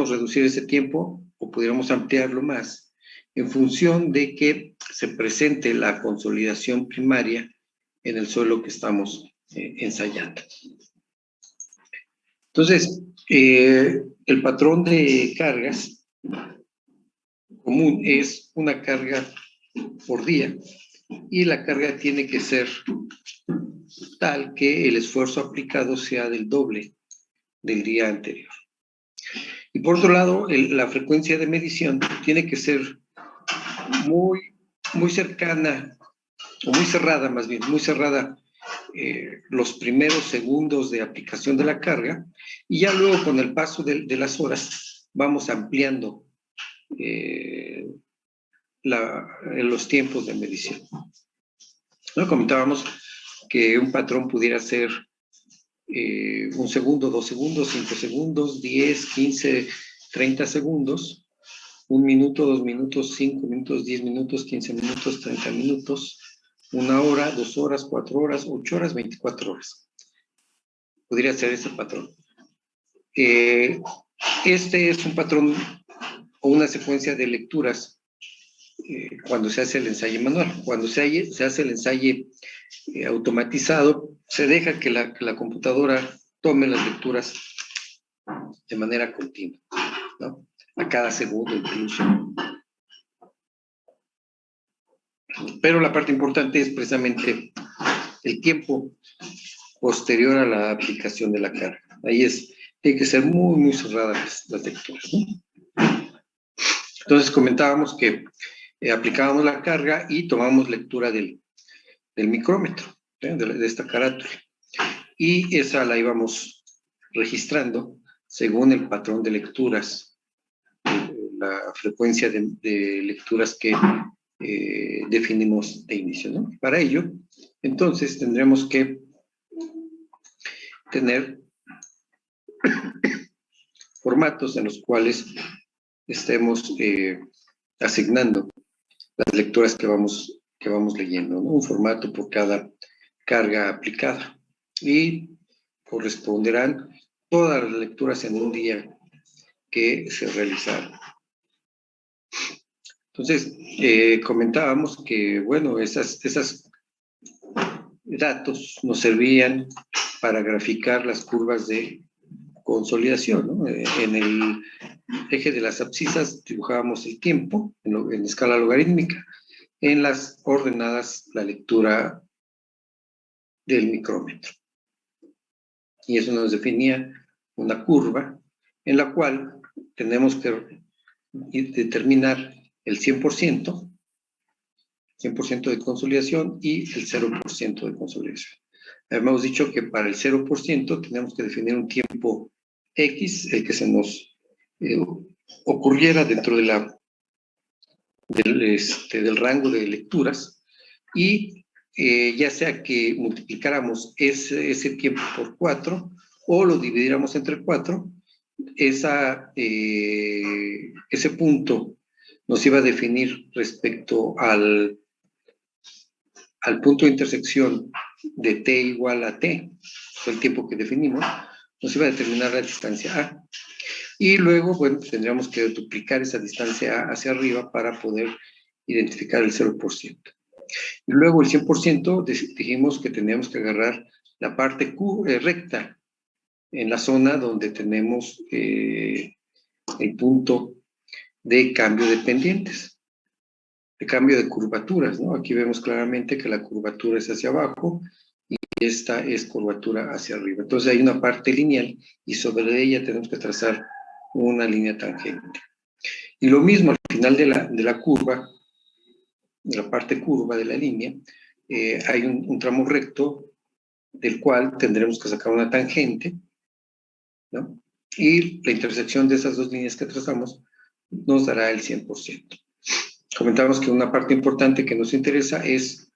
pudiéramos reducir ese tiempo o pudiéramos ampliarlo más en función de que se presente la consolidación primaria en el suelo que estamos ensayando. Entonces, el patrón de cargas común es una carga por día y la carga tiene que ser tal que el esfuerzo aplicado sea del doble del día anterior. Y por otro lado, la frecuencia de medición tiene que ser muy cercana, o muy cerrada más bien, muy cerrada los primeros segundos de aplicación de la carga, y ya luego con el paso de las horas vamos ampliando los tiempos de medición. ¿No? Comentábamos que un patrón pudiera ser 1 segundo, 2 segundos, 5 segundos, 10, 15, 30 segundos, 1 minuto, 2 minutos, 5 minutos, 10 minutos, 15 minutos, 30 minutos, 1 hora, 2 horas, 4 horas, 8 horas, 24 horas. Podría ser ese patrón. Este es un patrón o una secuencia de lecturas cuando se hace el ensayo manual. Cuando se hace el ensayo automatizado, se deja que la computadora tome las lecturas de manera continua, ¿no? A cada segundo incluso. Pero la parte importante es precisamente el tiempo posterior a la aplicación de la carga. Ahí tiene que ser muy cerrada las lecturas, ¿no? Entonces comentábamos que aplicábamos la carga y tomábamos lectura del micrómetro, de esta carátula. Y esa la íbamos registrando según el patrón de lecturas, la frecuencia de lecturas que definimos de inicio, ¿no? Para ello, entonces, tendremos que tener formatos en los cuales estemos asignando las lecturas que vamos leyendo, ¿no? Un formato por cada carga aplicada. Y corresponderán todas las lecturas en un día que se realizaron. Entonces, comentábamos que, bueno, esos datos nos servían para graficar las curvas de consolidación, ¿no? En el eje de las abscisas dibujábamos el tiempo en escala logarítmica, en las ordenadas la lectura del micrómetro. Y eso nos definía una curva en la cual tenemos que determinar el 100% de consolidación y el 0% de consolidación. Hemos dicho que para el 0% tenemos que definir un tiempo X, el que se nos ocurriera dentro del rango de lecturas, y ya sea que multiplicáramos ese tiempo por 4 o lo dividiéramos entre 4, ese punto nos iba a definir respecto al punto de intersección de t igual a t, fue el tiempo que definimos, nos iba a determinar la distancia A. Y luego, bueno, pues tendríamos que duplicar esa distancia A hacia arriba para poder identificar el 0%. Y luego el 100% dijimos que teníamos que agarrar la parte recta en la zona donde tenemos el punto de cambio de pendientes, de cambio de curvaturas, ¿no? Aquí vemos claramente que la curvatura es hacia abajo y esta es curvatura hacia arriba. Entonces hay una parte lineal y sobre ella tenemos que trazar una línea tangente. Y lo mismo al final de la curva, de la parte curva de la línea, hay un tramo recto del cual tendremos que sacar una tangente, ¿no? Y la intersección de esas dos líneas que trazamos nos dará el 100%. Comentamos que una parte importante que nos interesa es,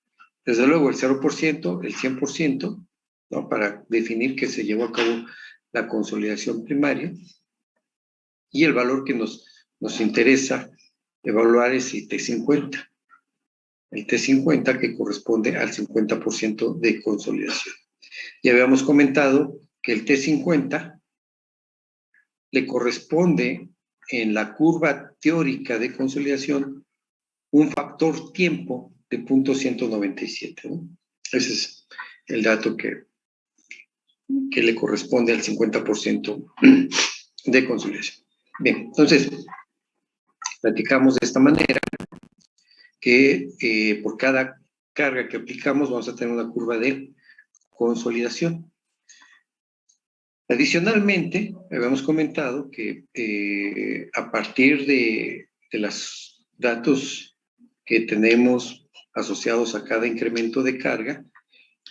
desde luego, el 0%, el 100%, ¿no? Para definir que se llevó a cabo la consolidación primaria, y el valor que nos interesa evaluar es el T50. El T50 que corresponde al 50% de consolidación. Ya habíamos comentado que el T50 le corresponde en la curva teórica de consolidación un factor tiempo de 0.197, ¿no? Ese es el dato que le corresponde al 50% de consolidación. Bien, entonces, platicamos de esta manera que por cada carga que aplicamos vamos a tener una curva de consolidación. Adicionalmente, habíamos comentado que a partir de los datos que tenemos asociados a cada incremento de carga,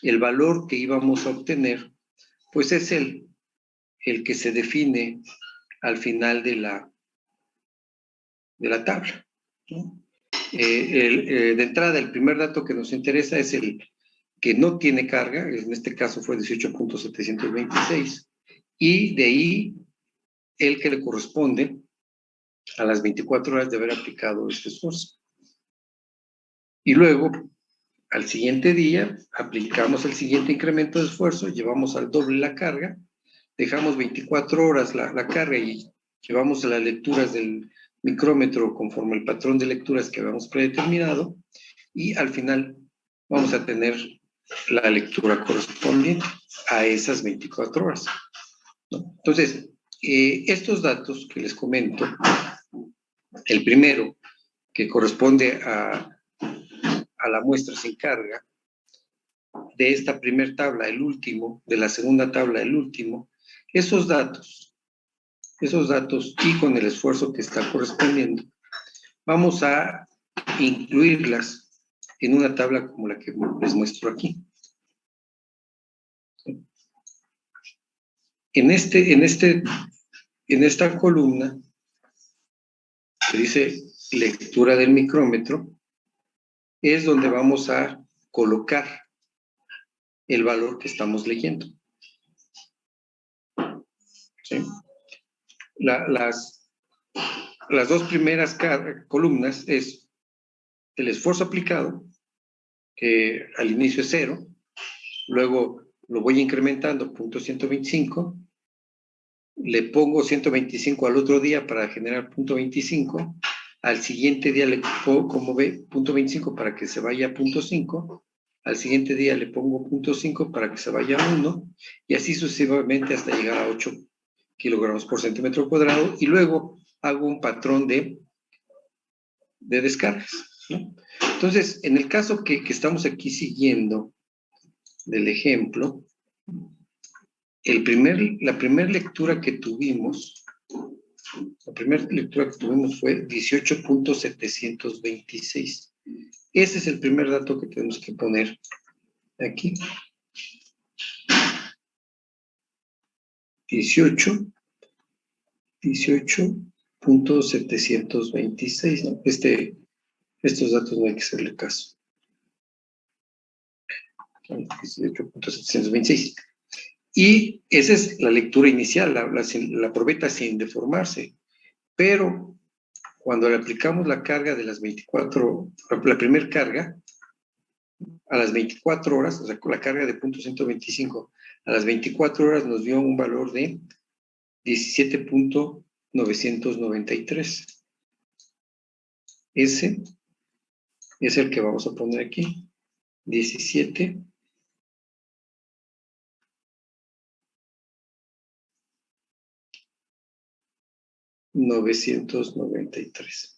el valor que íbamos a obtener, pues es el que se define al final de la tabla, ¿no? De entrada, el primer dato que nos interesa es el que no tiene carga, en este caso fue 18.726, y de ahí el que le corresponde a las 24 horas de haber aplicado este esfuerzo. Y luego, al siguiente día, aplicamos el siguiente incremento de esfuerzo, llevamos al doble la carga, dejamos 24 horas la carga y llevamos a las lecturas del micrómetro conforme al patrón de lecturas que habíamos predeterminado, y al final vamos a tener la lectura correspondiente a esas 24 horas, ¿no? Entonces, estos datos que les comento, el primero, que corresponde a la muestra sin carga, de esta primera tabla, el último, de la segunda tabla, el último, esos datos y con el esfuerzo que está correspondiendo, vamos a incluirlas en una tabla como la que les muestro aquí. En esta columna que dice lectura del micrómetro, es donde vamos a colocar el valor que estamos leyendo. ¿Sí? Las dos primeras columnas es el esfuerzo aplicado, que al inicio es 0, luego lo voy incrementando, 0.125, le pongo 125 al otro día para generar 0.25, al siguiente día le pongo, como ve, 0.25 para que se vaya a 0.5, al siguiente día le pongo 0.5 para que se vaya a 1, y así sucesivamente hasta llegar a 8 kilogramos por centímetro cuadrado, y luego hago un patrón de descargas, ¿no? Entonces, en el caso que estamos aquí siguiendo del ejemplo, la primera lectura que tuvimos fue 18.726. Ese es el primer dato que tenemos que poner aquí. 18.726, ¿no? Estos datos no hay que hacerle caso. 18.726. Y esa es la lectura inicial, la probeta sin deformarse. Pero cuando le aplicamos la carga de las 24, la primera carga, a las 24 horas, o sea, con la carga de 0.125, a las 24 horas nos dio un valor de 17.993. Ese es el que vamos a poner aquí, 17.993.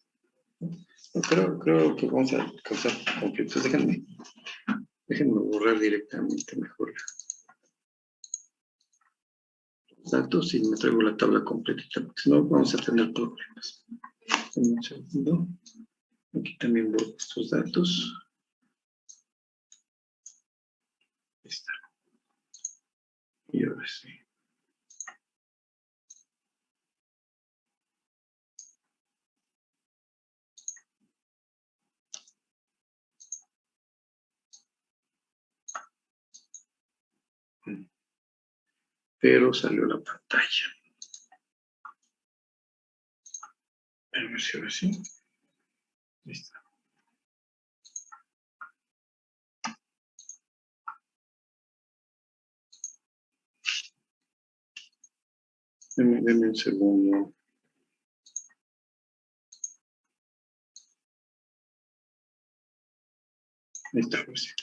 Creo que vamos a causar conflictos. Déjenme borrar directamente mejor los datos y me traigo la tabla completita, porque si no vamos a tener problemas. Un segundo. Aquí también borro estos datos. Ahí está. Y ahora sí. Pero salió la pantalla. A ver si ahora sí. Ahí está. Denme un segundo. Ahí está, pues.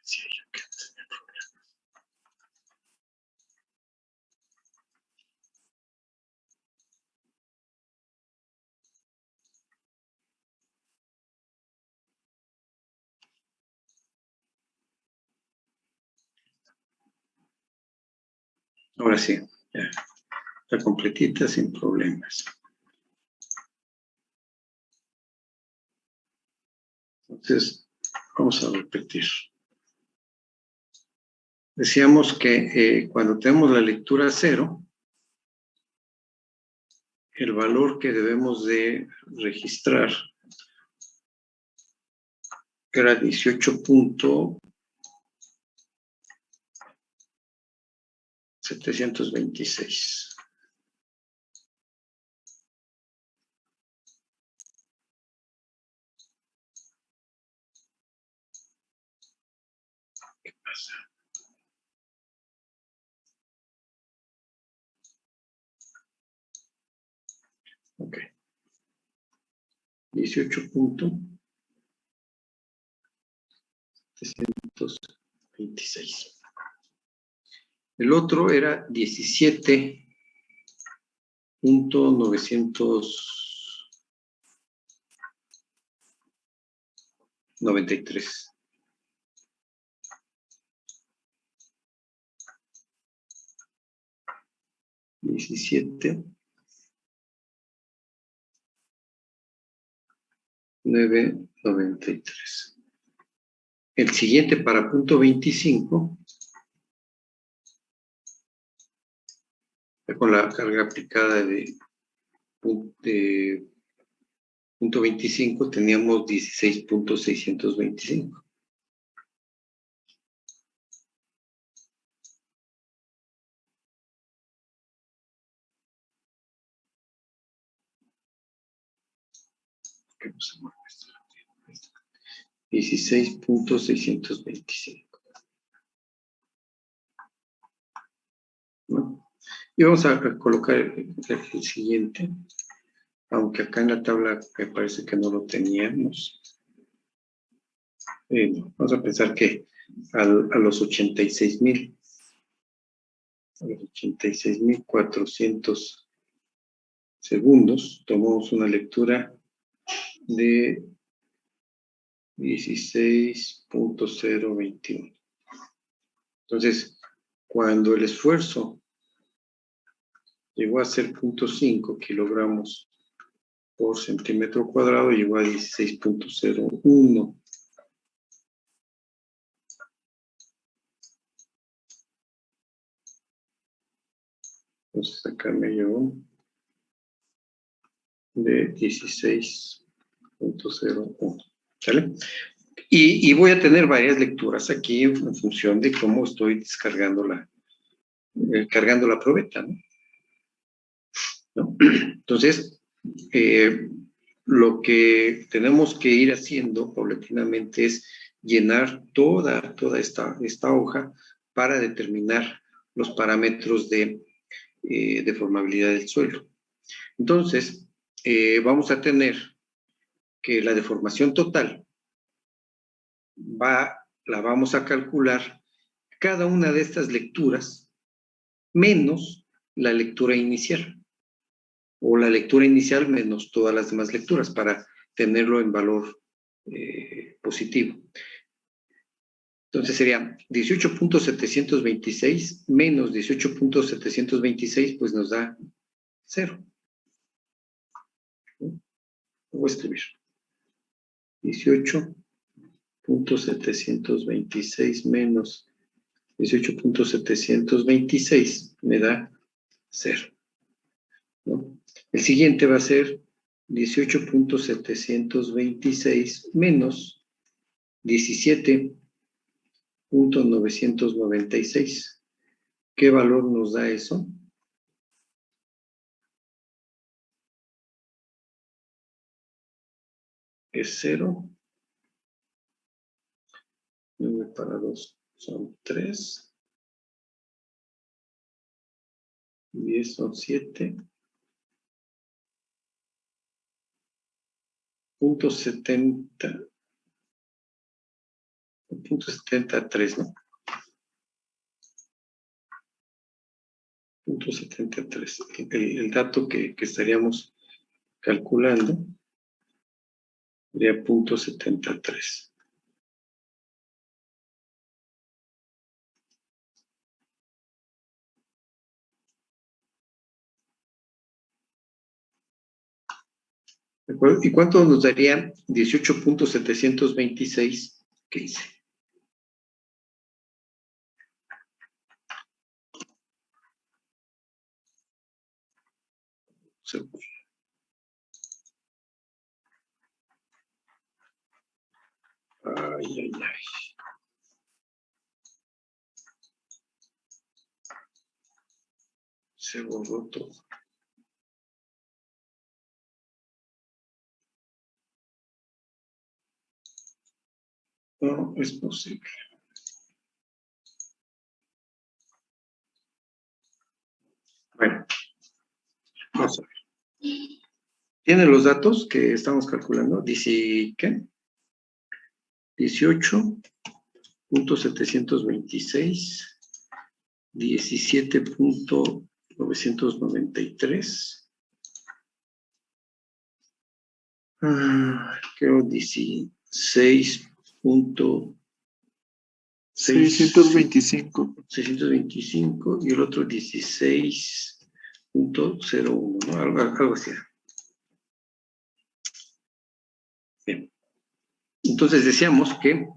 Sí, ahora sí, ya. Está completita sin problemas. Entonces, vamos a repetir. Decíamos que cuando tenemos la lectura 0, el valor que debemos de registrar era 18.726. ¿Qué pasa? Ok. 18.726. El otro era 17.993. $17.993. El siguiente para punto 25, con la carga aplicada de punto 25, teníamos 16.625. ¿Qué nos mueve esto? 16.625. ¿No? Y vamos a colocar el siguiente, aunque acá en la tabla me parece que no lo teníamos. Vamos a pensar que a los 86.000, a los 86.400 segundos, tomamos una lectura de 16.021. Entonces, cuando el esfuerzo llegó a ser 0.5 kilogramos por centímetro cuadrado, llegó a 16.01. Entonces acá me llevó de 16.01. ¿Sale? Y voy a tener varias lecturas aquí en función de cómo estoy descargando cargando la probeta, ¿no? Entonces, lo que tenemos que ir haciendo paulatinamente es llenar toda esta hoja para determinar los parámetros de deformabilidad del suelo. Entonces, vamos a tener que la deformación total la vamos a calcular cada una de estas lecturas menos la lectura inicial, o la lectura inicial menos todas las demás lecturas, para tenerlo en valor positivo. Entonces sería 18.726 menos 18.726, pues nos da 0. Lo voy a escribir. 18.726 menos 18.726 me da 0. ¿No? El siguiente va a ser 18.726 menos 17.996. ¿Qué valor nos da eso? Es 0. 9 para 2 son 3. 10 son 7. Punto 70. Punto 73, ¿no? Punto 73. El dato que estaríamos calculando sería punto 73. ¿De acuerdo? ¿Y cuánto nos daría 18.726 que hice? Ay, ay, ay. Se borró todo. No es posible. Bueno, vamos a ver. ¿Tienen los datos que estamos calculando? Dice, ¿qué? 18.726, 17.993, creo 16.625 y el otro 16.01, ¿no? Algo así. Bien. Entonces decíamos que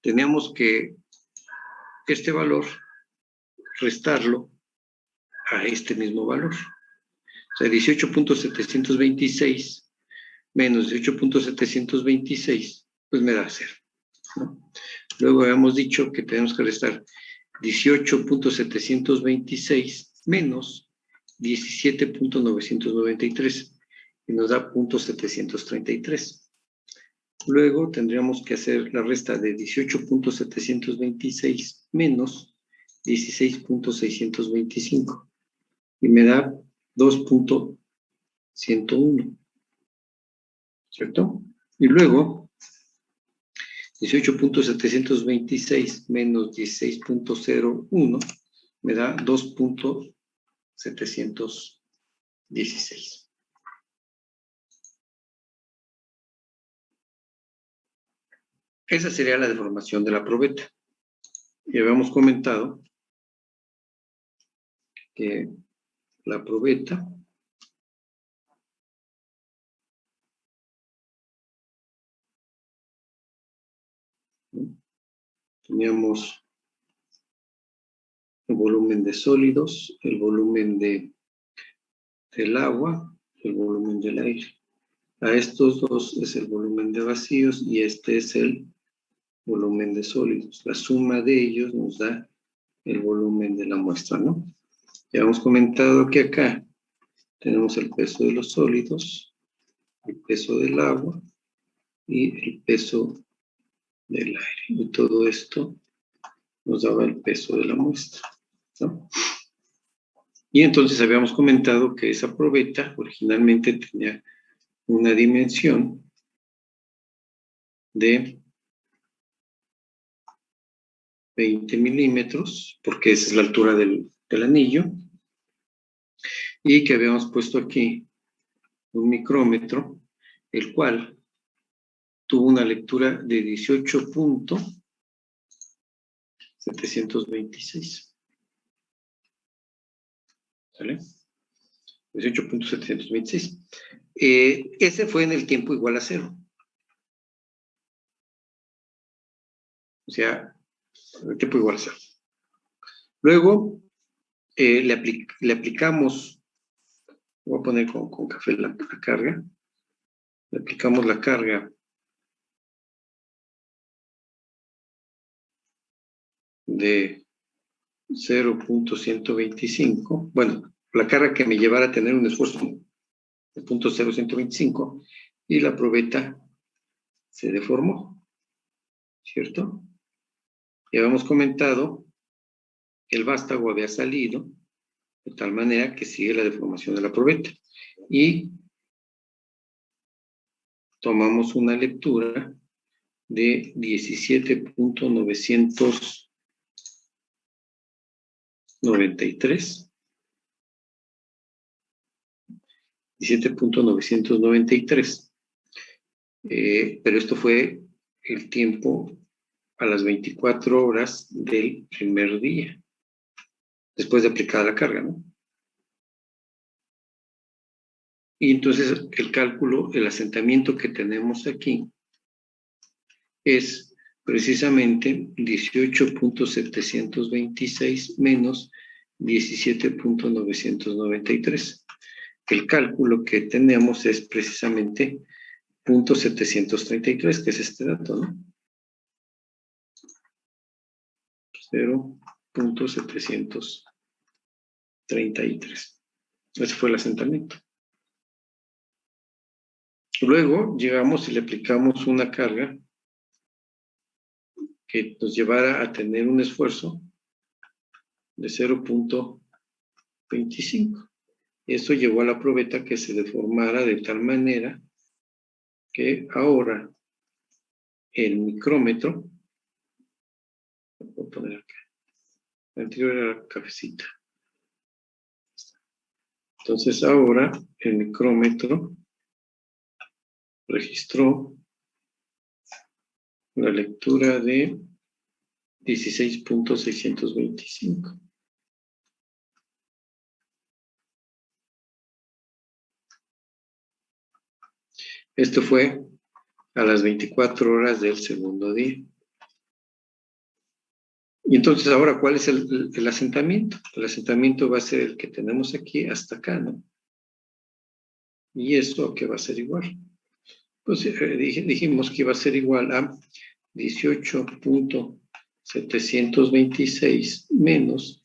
teníamos que este valor restarlo a este mismo valor. O sea, 18.726 menos 18.726, pues me da 0, ¿no? Luego habíamos dicho que tenemos que restar 18.726 menos 17.993 y nos da 0.733. Luego tendríamos que hacer la resta de 18.726 menos 16.625 y me da 2.101, ¿cierto? Y luego 18.726 menos 16.01 me da 2.716. Esa sería la deformación de la probeta. Y habíamos comentado que la probeta teníamos el volumen de sólidos, el volumen del agua, el volumen del aire. A estos dos es el volumen de vacíos y este es el volumen de sólidos. La suma de ellos nos da el volumen de la muestra, ¿no? Ya hemos comentado que acá tenemos el peso de los sólidos, el peso del agua y el peso del aire. Y todo esto nos daba el peso de la muestra, ¿no? Y entonces habíamos comentado que esa probeta originalmente tenía una dimensión de 20 milímetros, porque esa es la altura del anillo, y que habíamos puesto aquí un micrómetro, el cual tuvo una lectura de 18.726. ¿Sale? 18.726. Ese fue en el tiempo igual a 0. O sea, el tiempo igual a 0. Luego, le aplicamos, voy a poner con café la carga, le aplicamos la carga de 0.125, bueno, la carga que me llevara a tener un esfuerzo de 0.0125 y la probeta se deformó. ¿cierto? Ya habíamos comentado que el vástago había salido de tal manera que sigue la deformación de la probeta. Y tomamos una lectura de 17.993. 17.993. Pero esto fue el tiempo a las 24 horas del primer día, después de aplicada la carga, ¿no? Y entonces el cálculo, el asentamiento que tenemos aquí es precisamente 18.726 menos 17.993. El cálculo que tenemos es precisamente 0.733, que es este dato, ¿no? 0.733. Ese fue el asentamiento. Luego llegamos y le aplicamos una carga que nos llevara a tener un esfuerzo de 0.25. Eso llevó a la probeta que se deformara de tal manera que ahora el micrómetro, lo voy a poner acá, la anterior era cafecita. Entonces ahora el micrómetro registró la lectura de 16.625. Esto fue a las 24 horas del segundo día. Y entonces ahora, ¿cuál es el asentamiento? El asentamiento va a ser el que tenemos aquí hasta acá, ¿no? Y esto que va a ser igual. Pues dijimos que iba a ser igual a 18.726 menos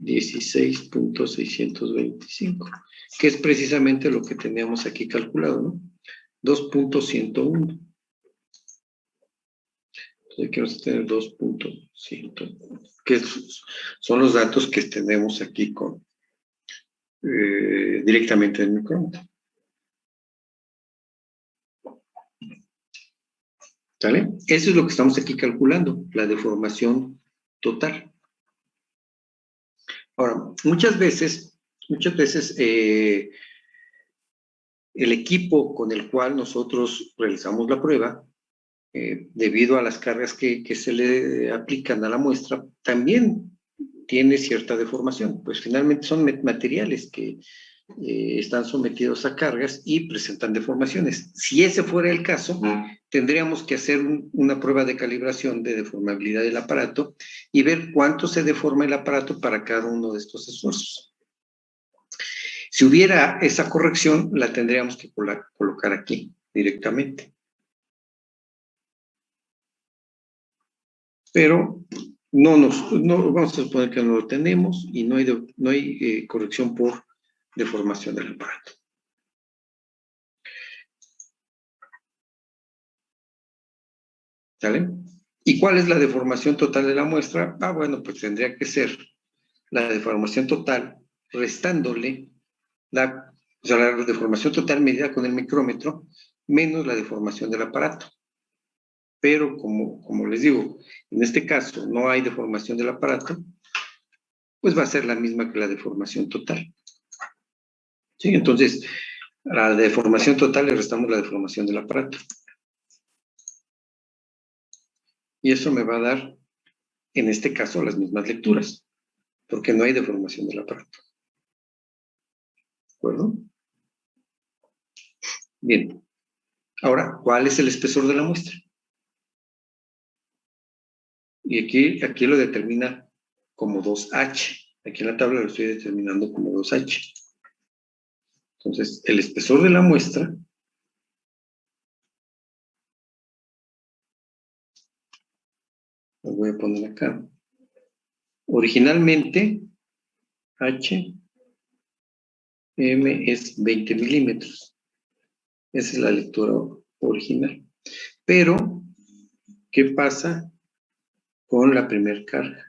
16.625, que es precisamente lo que teníamos aquí calculado, ¿no? 2.101. Entonces aquí vamos a tener 2.101, que son los datos que tenemos aquí directamente en el micrómetro. ¿Sale? Eso es lo que estamos aquí calculando, la deformación total. Ahora, muchas veces, el equipo con el cual nosotros realizamos la prueba, debido a las cargas que se le aplican a la muestra, también tiene cierta deformación. Pues finalmente son materiales que están sometidos a cargas y presentan deformaciones. Si ese fuera el caso, tendríamos que hacer una prueba de calibración de deformabilidad del aparato y ver cuánto se deforma el aparato para cada uno de estos esfuerzos. Si hubiera esa corrección, la tendríamos que colocar aquí directamente. Pero no vamos a suponer que no lo tenemos y no hay corrección por deformación del aparato. ¿Sale? ¿Y cuál es la deformación total de la muestra? Bueno, pues tendría que ser la deformación total restándole la deformación total medida con el micrómetro menos la deformación del aparato. Pero como les digo, en este caso no hay deformación del aparato, pues va a ser la misma que la deformación total. ¿Sí? Entonces, a la deformación total le restamos la deformación del aparato. Y eso me va a dar, en este caso, las mismas lecturas, porque no hay deformación del aparato. ¿De acuerdo? Bien. Ahora, ¿cuál es el espesor de la muestra? Y aquí lo determina como 2H. Aquí en la tabla lo estoy determinando como 2H. Entonces, el espesor de la muestra lo voy a poner acá. Originalmente, H, M es 20 milímetros. Esa es la lectura original. Pero ¿Qué pasa con la primera carga?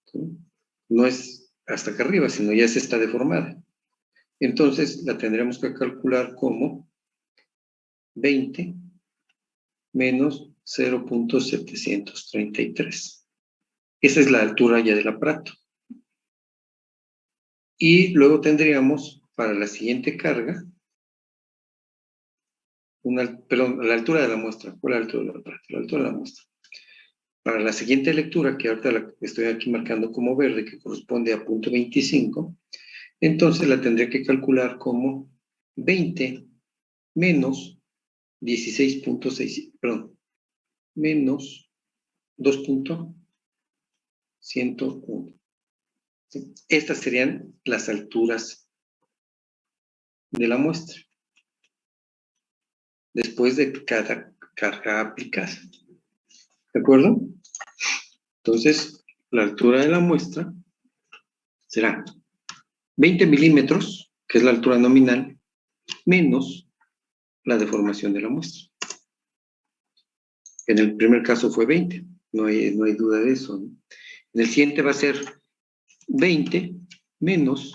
¿Sí? No es hasta acá arriba, sino ya se está deformada. Entonces, la tendremos que calcular como 20 menos 0.733. Esa es la altura ya del aparato. Y luego tendríamos, para la siguiente carga, perdón, la altura de la muestra. ¿Cuál es la altura del aparato? La altura de la muestra. Para la siguiente lectura, que ahorita la estoy aquí marcando como verde, que corresponde a punto 25, entonces la tendría que calcular como 20 menos 16.6, perdón, menos 2.101. ¿Sí? Estas serían las alturas de la muestra después de cada carga aplicada. ¿De acuerdo? Entonces, la altura de la muestra será 20 milímetros, que es la altura nominal, menos la deformación de la muestra. En el primer caso fue 20, no hay duda de eso, ¿no? En el siguiente va a ser 20 menos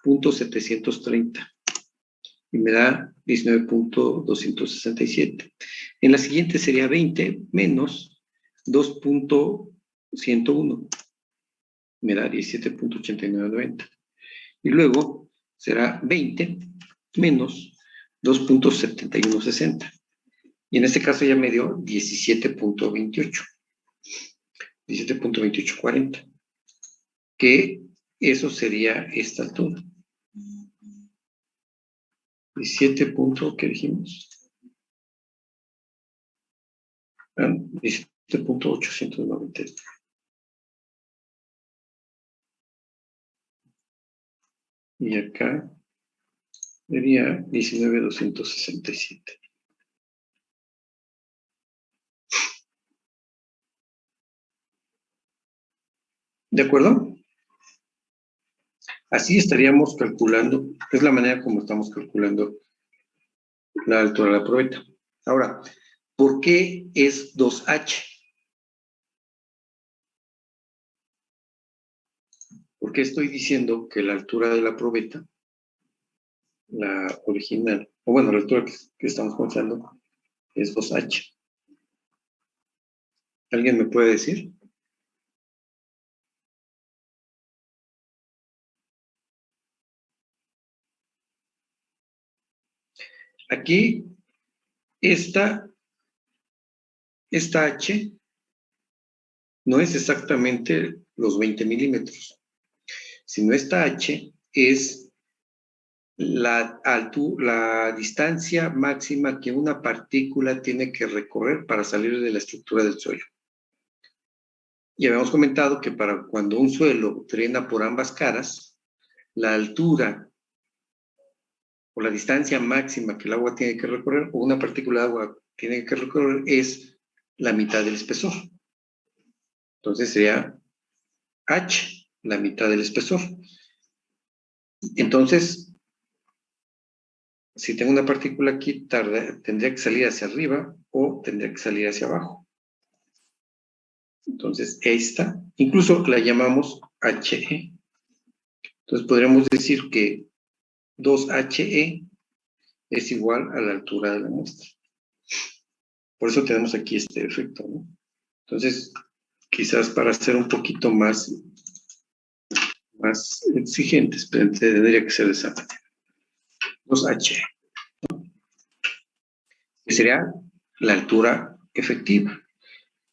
0.730 y me da 19.267. En la siguiente sería 20 menos 2.101, me da 17.8990. Y luego será 20 menos 2.7160. Y en este caso ya me dio 17.28. 17.2840. Que eso sería esta altura. 17. ¿Qué dijimos? 17.890. Y acá sería 19.267. ¿De acuerdo? Así estaríamos calculando, es la manera como estamos calculando la altura de la probeta. Ahora, ¿por qué es 2H? ¿Por qué estoy diciendo que la altura de la probeta, la original, o bueno, la altura que estamos contando, es 2H? ¿Alguien me puede decir? Aquí, esta H no es exactamente los 20 milímetros, sino esta H es la distancia máxima que una partícula tiene que recorrer para salir de la estructura del suelo. Ya habíamos comentado que para cuando un suelo drena por ambas caras, la altura o la distancia máxima que el agua tiene que recorrer, o una partícula de agua tiene que recorrer, es la mitad del espesor. Entonces sería H, la mitad del espesor. Entonces, si tengo una partícula aquí, tendría que salir hacia arriba o tendría que salir hacia abajo. Entonces, esta, incluso la llamamos HE. Entonces, podríamos decir que 2HE es igual a la altura de la muestra. Por eso tenemos aquí este efecto, ¿no? Entonces, quizás para ser un poquito más exigentes, tendría que ser de esa manera. 2H, que sería la altura efectiva,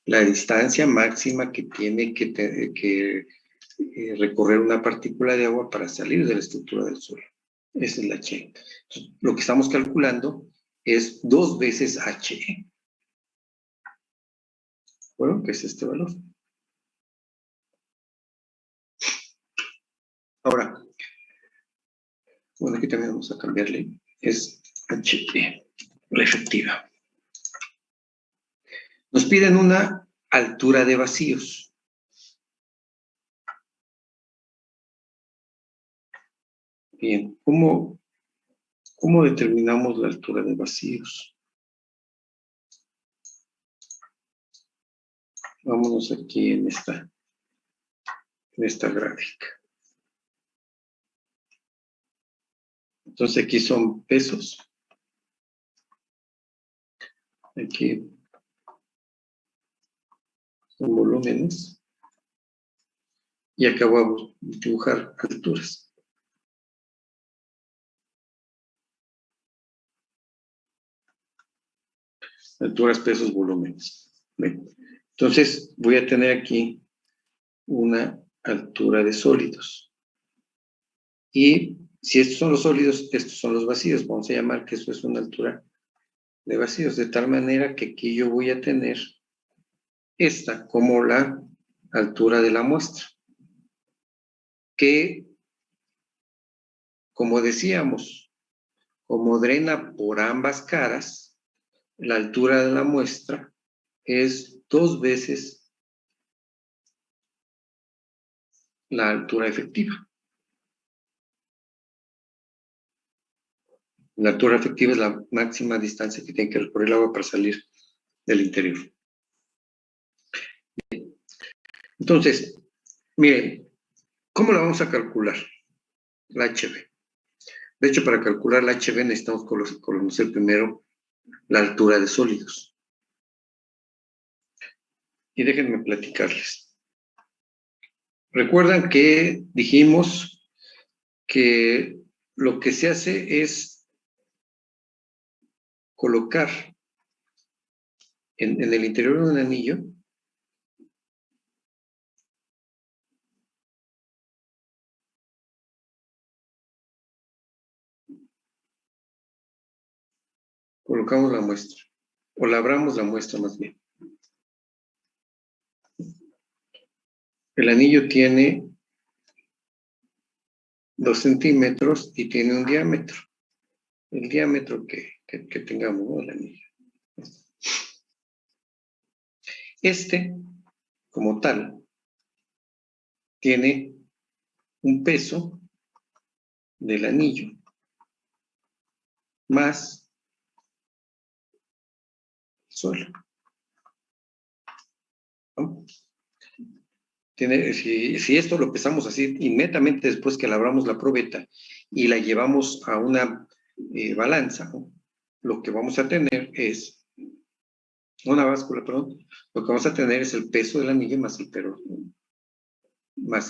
la distancia máxima que tiene que recorrer una partícula de agua para salir de la estructura del suelo. Esa es la H. Entonces, lo que estamos calculando es 2 veces HE. Bueno, que es este valor. Ahora, bueno, aquí también vamos a cambiarle, es HE, la efectiva. Nos piden una altura de vacíos. Bien, ¿cómo ¿Cómo determinamos la altura de vacíos? Vámonos aquí en esta gráfica. Entonces aquí son pesos. Aquí son volúmenes. Y acá vamos a dibujar alturas. Alturas, pesos, volúmenes. Bien. Entonces voy a tener aquí una altura de sólidos. Y si estos son los sólidos, estos son los vacíos. Vamos a llamar que eso es una altura de vacíos, de tal manera que aquí yo voy a tener esta como la altura de la muestra. Que, como decíamos, como drena por ambas caras, la altura de la muestra es 2 veces la altura efectiva. La altura efectiva es la máxima distancia que tiene que recorrer el agua para salir del interior. Entonces, miren, ¿cómo la vamos a calcular? La HV. De hecho, para calcular la HV necesitamos conocer primero la altura de sólidos. Y déjenme platicarles. Recuerdan que dijimos que lo que se hace es colocar en el interior de un anillo colocamos la muestra, o labramos la muestra más bien. El anillo tiene 2 centímetros y tiene un diámetro. El diámetro que tengamos, ¿no? El anillo. Este, como tal, tiene un peso del anillo más el suelo, ¿no? Si esto lo pesamos así inmediatamente después que labramos la probeta y la llevamos a una balanza, ¿no? Lo que vamos a tener es una báscula, perdón, lo que vamos a tener es el peso del anillo más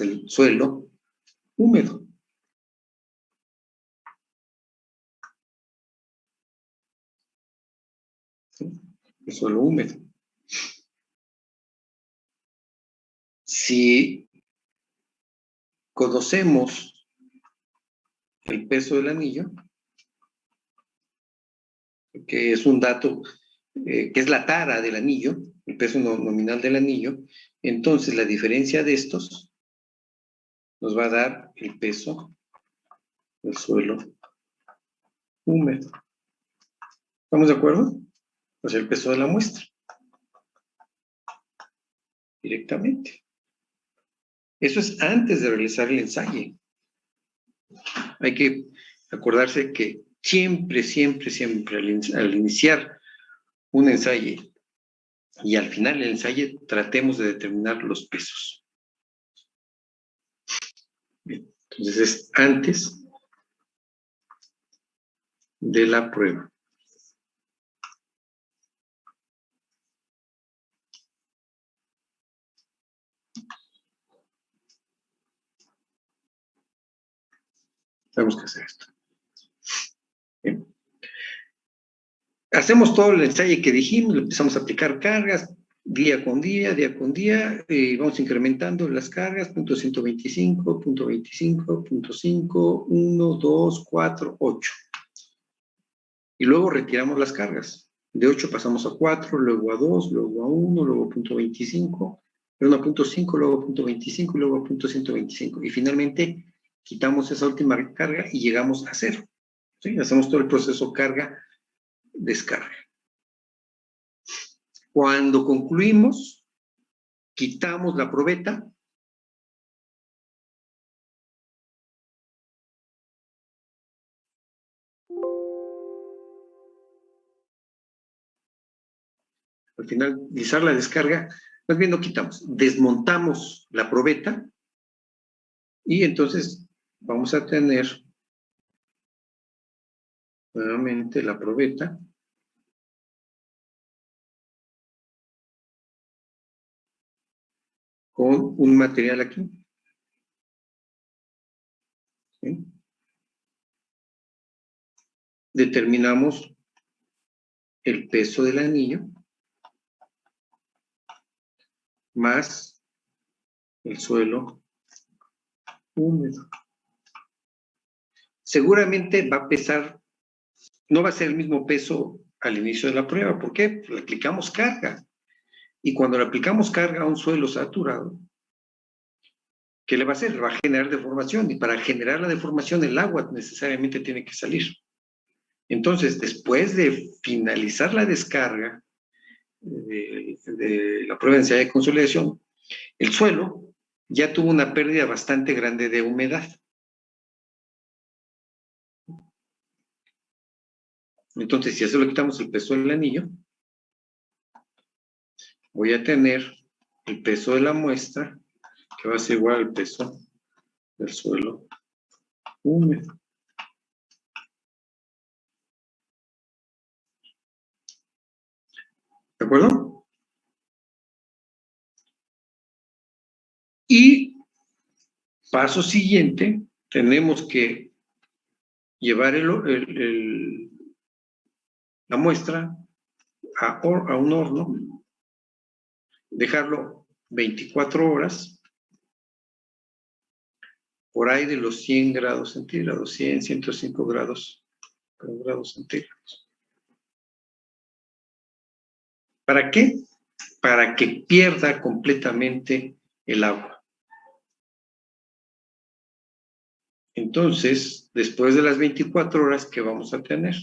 el suelo húmedo. ¿Sí? El suelo húmedo. Si conocemos el peso del anillo, que es un dato, que es la tara del anillo, el peso nominal del anillo, entonces la diferencia de estos nos va a dar el peso del suelo húmedo. ¿Estamos de acuerdo? Pues el peso de la muestra. Directamente. Eso es antes de realizar el ensayo. Hay que acordarse que siempre al iniciar un ensayo y al final del ensayo tratemos de determinar los pesos. Bien, entonces es antes de la prueba. Tenemos que hacer esto. Bien. Hacemos todo el ensayo que dijimos, empezamos a aplicar cargas día con día, vamos incrementando las cargas, punto 125, punto 25, punto 5, 1, 2, 4, 8. Y luego retiramos las cargas. De 8 pasamos a 4, luego a 2, luego a 1, luego a punto 25, luego a punto 5, luego a punto 25, luego a punto 125. Y finalmente quitamos esa última carga y llegamos a 0. ¿Sí? Hacemos todo el proceso carga-descarga. Cuando concluimos, quitamos la probeta al finalizar la descarga, más bien no quitamos, desmontamos la probeta y entonces vamos a tener nuevamente la probeta con un material aquí. ¿Sí? Determinamos el peso del anillo más el suelo húmedo. Seguramente va a pesar, no va a ser el mismo peso al inicio de la prueba. ¿Por qué? Pues le aplicamos carga. Y cuando le aplicamos carga a un suelo saturado, ¿qué le va a hacer? Le va a generar deformación. Y para generar la deformación, el agua necesariamente tiene que salir. Entonces, después de finalizar la descarga de la prueba de densidad de consolidación, el suelo ya tuvo una pérdida bastante grande de humedad. Entonces, si a eso le quitamos el peso del anillo, voy a tener el peso de la muestra, que va a ser igual al peso del suelo húmedo. ¿De acuerdo? Y paso siguiente, tenemos que llevar la muestra a un horno, dejarlo 24 horas, por ahí de los 100 grados centígrados, 100, 105 grados centígrados. ¿Para qué? Para que pierda completamente el agua. Entonces, después de las 24 horas, ¿qué vamos a tener?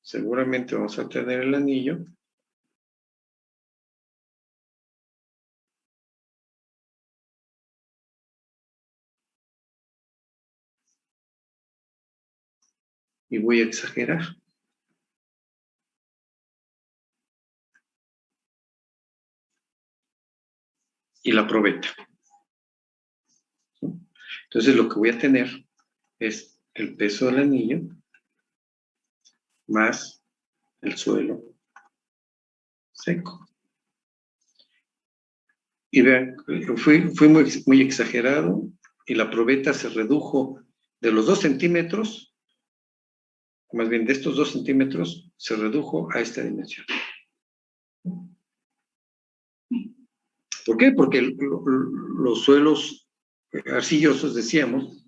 Seguramente vamos a tener el anillo y voy a exagerar. Y la probeta. Entonces lo que voy a tener es el peso del anillo más el suelo seco. Y vean, fui muy exagerado y la probeta se redujo de los 2 centímetros, más bien de estos 2 centímetros, se redujo a esta dimensión. ¿Por qué? Porque los suelos arcillosos, decíamos,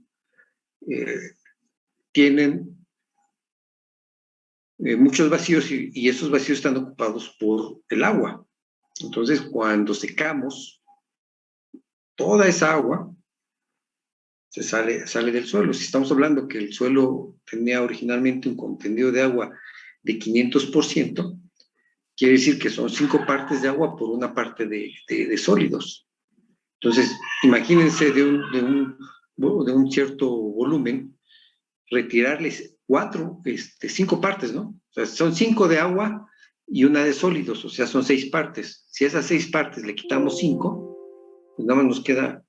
tienen muchos vacíos y esos vacíos están ocupados por el agua. Entonces, cuando secamos, toda esa agua sale del suelo. Si estamos hablando que el suelo tenía originalmente un contenido de agua de 500%, quiere decir que son 5 partes de agua por una parte de sólidos. Entonces, imagínense de un cierto volumen, retirarles 5 partes, ¿no? O sea, son 5 de agua y una de sólidos, o sea, son 6 partes. Si a esas 6 partes le quitamos 5, pues nada más nos queda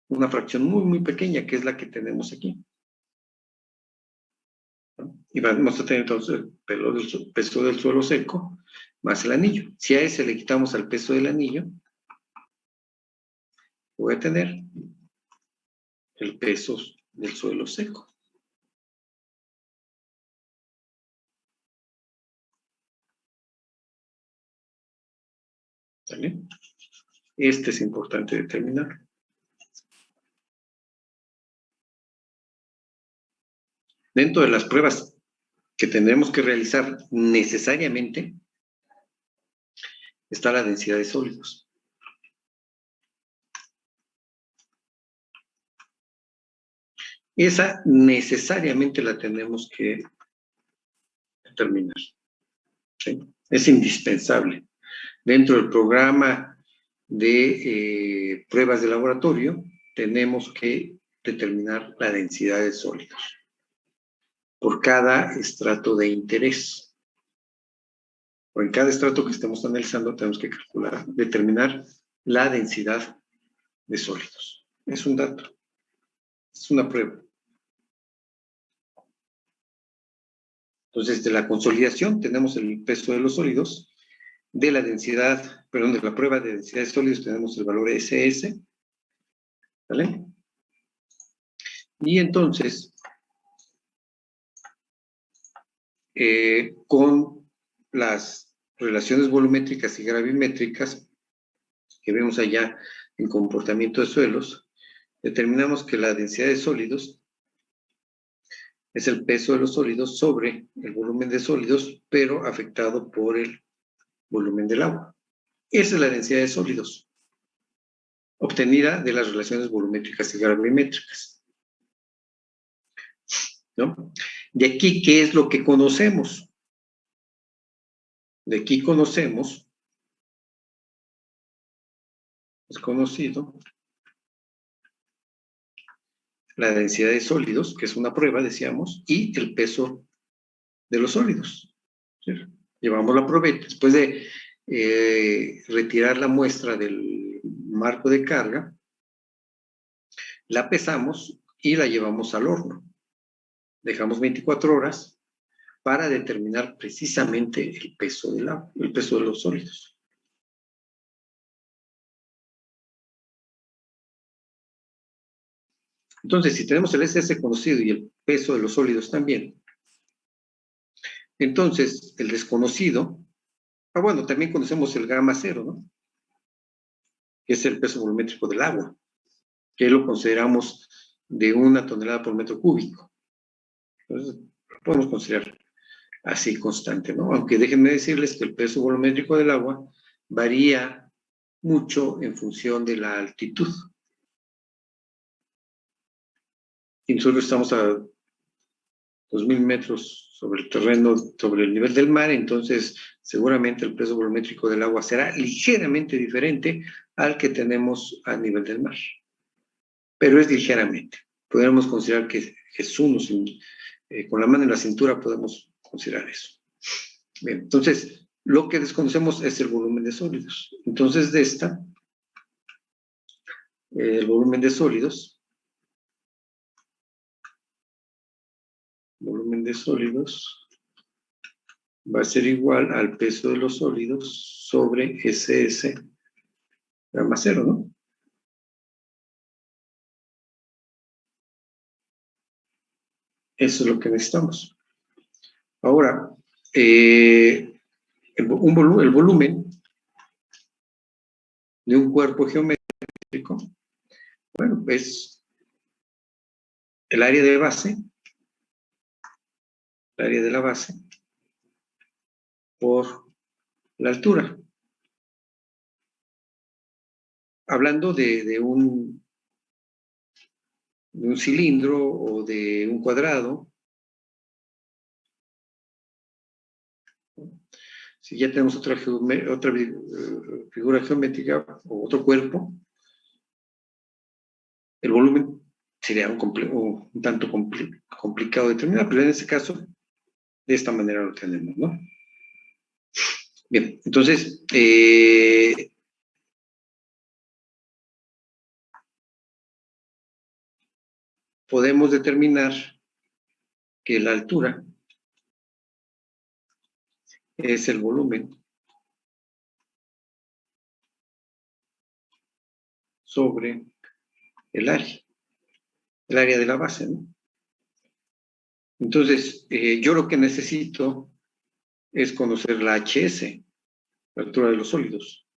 una fracción muy, muy pequeña, que es la que tenemos aquí. ¿No? Y vamos a tener entonces el peso del suelo seco más el anillo. Si a ese le quitamos al peso del anillo, voy a tener el peso del suelo seco. ¿Vale? Este es importante determinar. Dentro de las pruebas que tendremos que realizar necesariamente está la densidad de sólidos. Esa necesariamente la tenemos que determinar. ¿Sí? Es indispensable. Dentro del programa de pruebas de laboratorio tenemos que determinar la densidad de sólidos. por cada estrato de interés. O en cada estrato que estemos analizando tenemos que calcular, determinar la densidad de sólidos. Es un dato, es una prueba. Entonces, de la consolidación tenemos el peso de los sólidos, de la densidad, perdón, de la prueba de densidad de sólidos tenemos el valor SS, ¿vale? Y entonces, con las relaciones volumétricas y gravimétricas que vemos allá en comportamiento de suelos, determinamos que la densidad de sólidos es el peso de los sólidos sobre el volumen de sólidos, pero afectado por el volumen del agua. Esa es la densidad de sólidos, obtenida de las relaciones volumétricas y gravimétricas, ¿no? De aquí, ¿qué es lo que conocemos? De aquí conocemos, es conocido, la densidad de sólidos, que es una prueba, decíamos, y el peso de los sólidos. ¿Sí? Llevamos la prueba y después de retirar la muestra del marco de carga, la pesamos y la llevamos al horno. Dejamos 24 horas para determinar precisamente el peso del agua, el peso de los sólidos. Entonces, si tenemos el SS conocido y el peso de los sólidos también, entonces el desconocido, bueno, también conocemos el gamma cero, ¿no? Que es el peso volumétrico del agua, que lo consideramos de 1 tonelada por metro cúbico. Entonces, lo podemos considerar así constante, ¿no? Aunque déjenme decirles que el peso volumétrico del agua varía mucho en función de la altitud. Y nosotros estamos a 2.000 metros sobre el terreno, sobre el nivel del mar, entonces seguramente el peso volumétrico del agua será ligeramente diferente al que tenemos a nivel del mar. Pero es ligeramente. Podemos considerar que es uno, con la mano en la cintura podemos considerar eso. Bien, entonces, lo que desconocemos es el volumen de sólidos. Entonces, de esta, el volumen de sólidos, va a ser igual al peso de los sólidos sobre SS gamma cero, ¿no? Eso es lo que necesitamos. Ahora, el volumen de un cuerpo geométrico, bueno, es el área de base, el área de la base, por la altura. Hablando de un cilindro o de un cuadrado, si ya tenemos otra figura geométrica o otro cuerpo, el volumen sería un tanto complicado de determinar, pero en este caso, de esta manera lo tenemos, ¿no? Bien, entonces, podemos determinar que la altura es el volumen sobre el área de la base, ¿no? Entonces, yo lo que necesito es conocer la HS, la altura de los sólidos.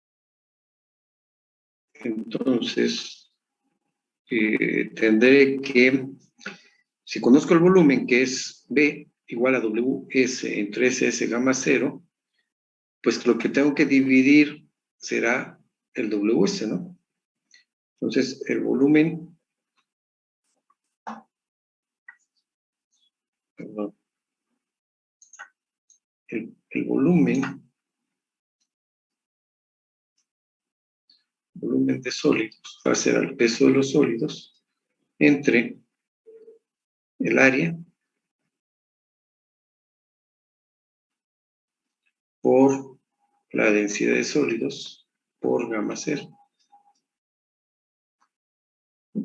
Entonces, tendré que, si conozco el volumen, que es B igual a WS entre SS gamma 0, pues lo que tengo que dividir será el WS, ¿no? Entonces, el volumen, perdón, el volumen de sólidos va a ser el peso de los sólidos entre el área por la densidad de sólidos por gamma 0.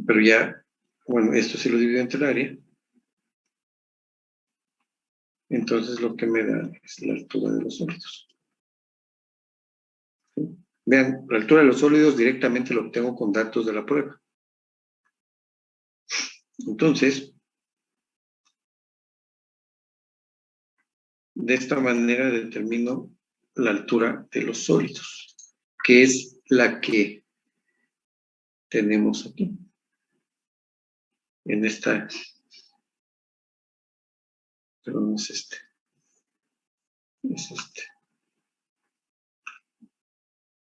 Pero ya, bueno, esto se lo divido entre el área. Entonces lo que me da es la altura de los sólidos. ¿Sí? Vean, la altura de los sólidos directamente lo obtengo con datos de la prueba. Entonces, de esta manera determino la altura de los sólidos, que es la que tenemos aquí, en esta, pero no es este, es este,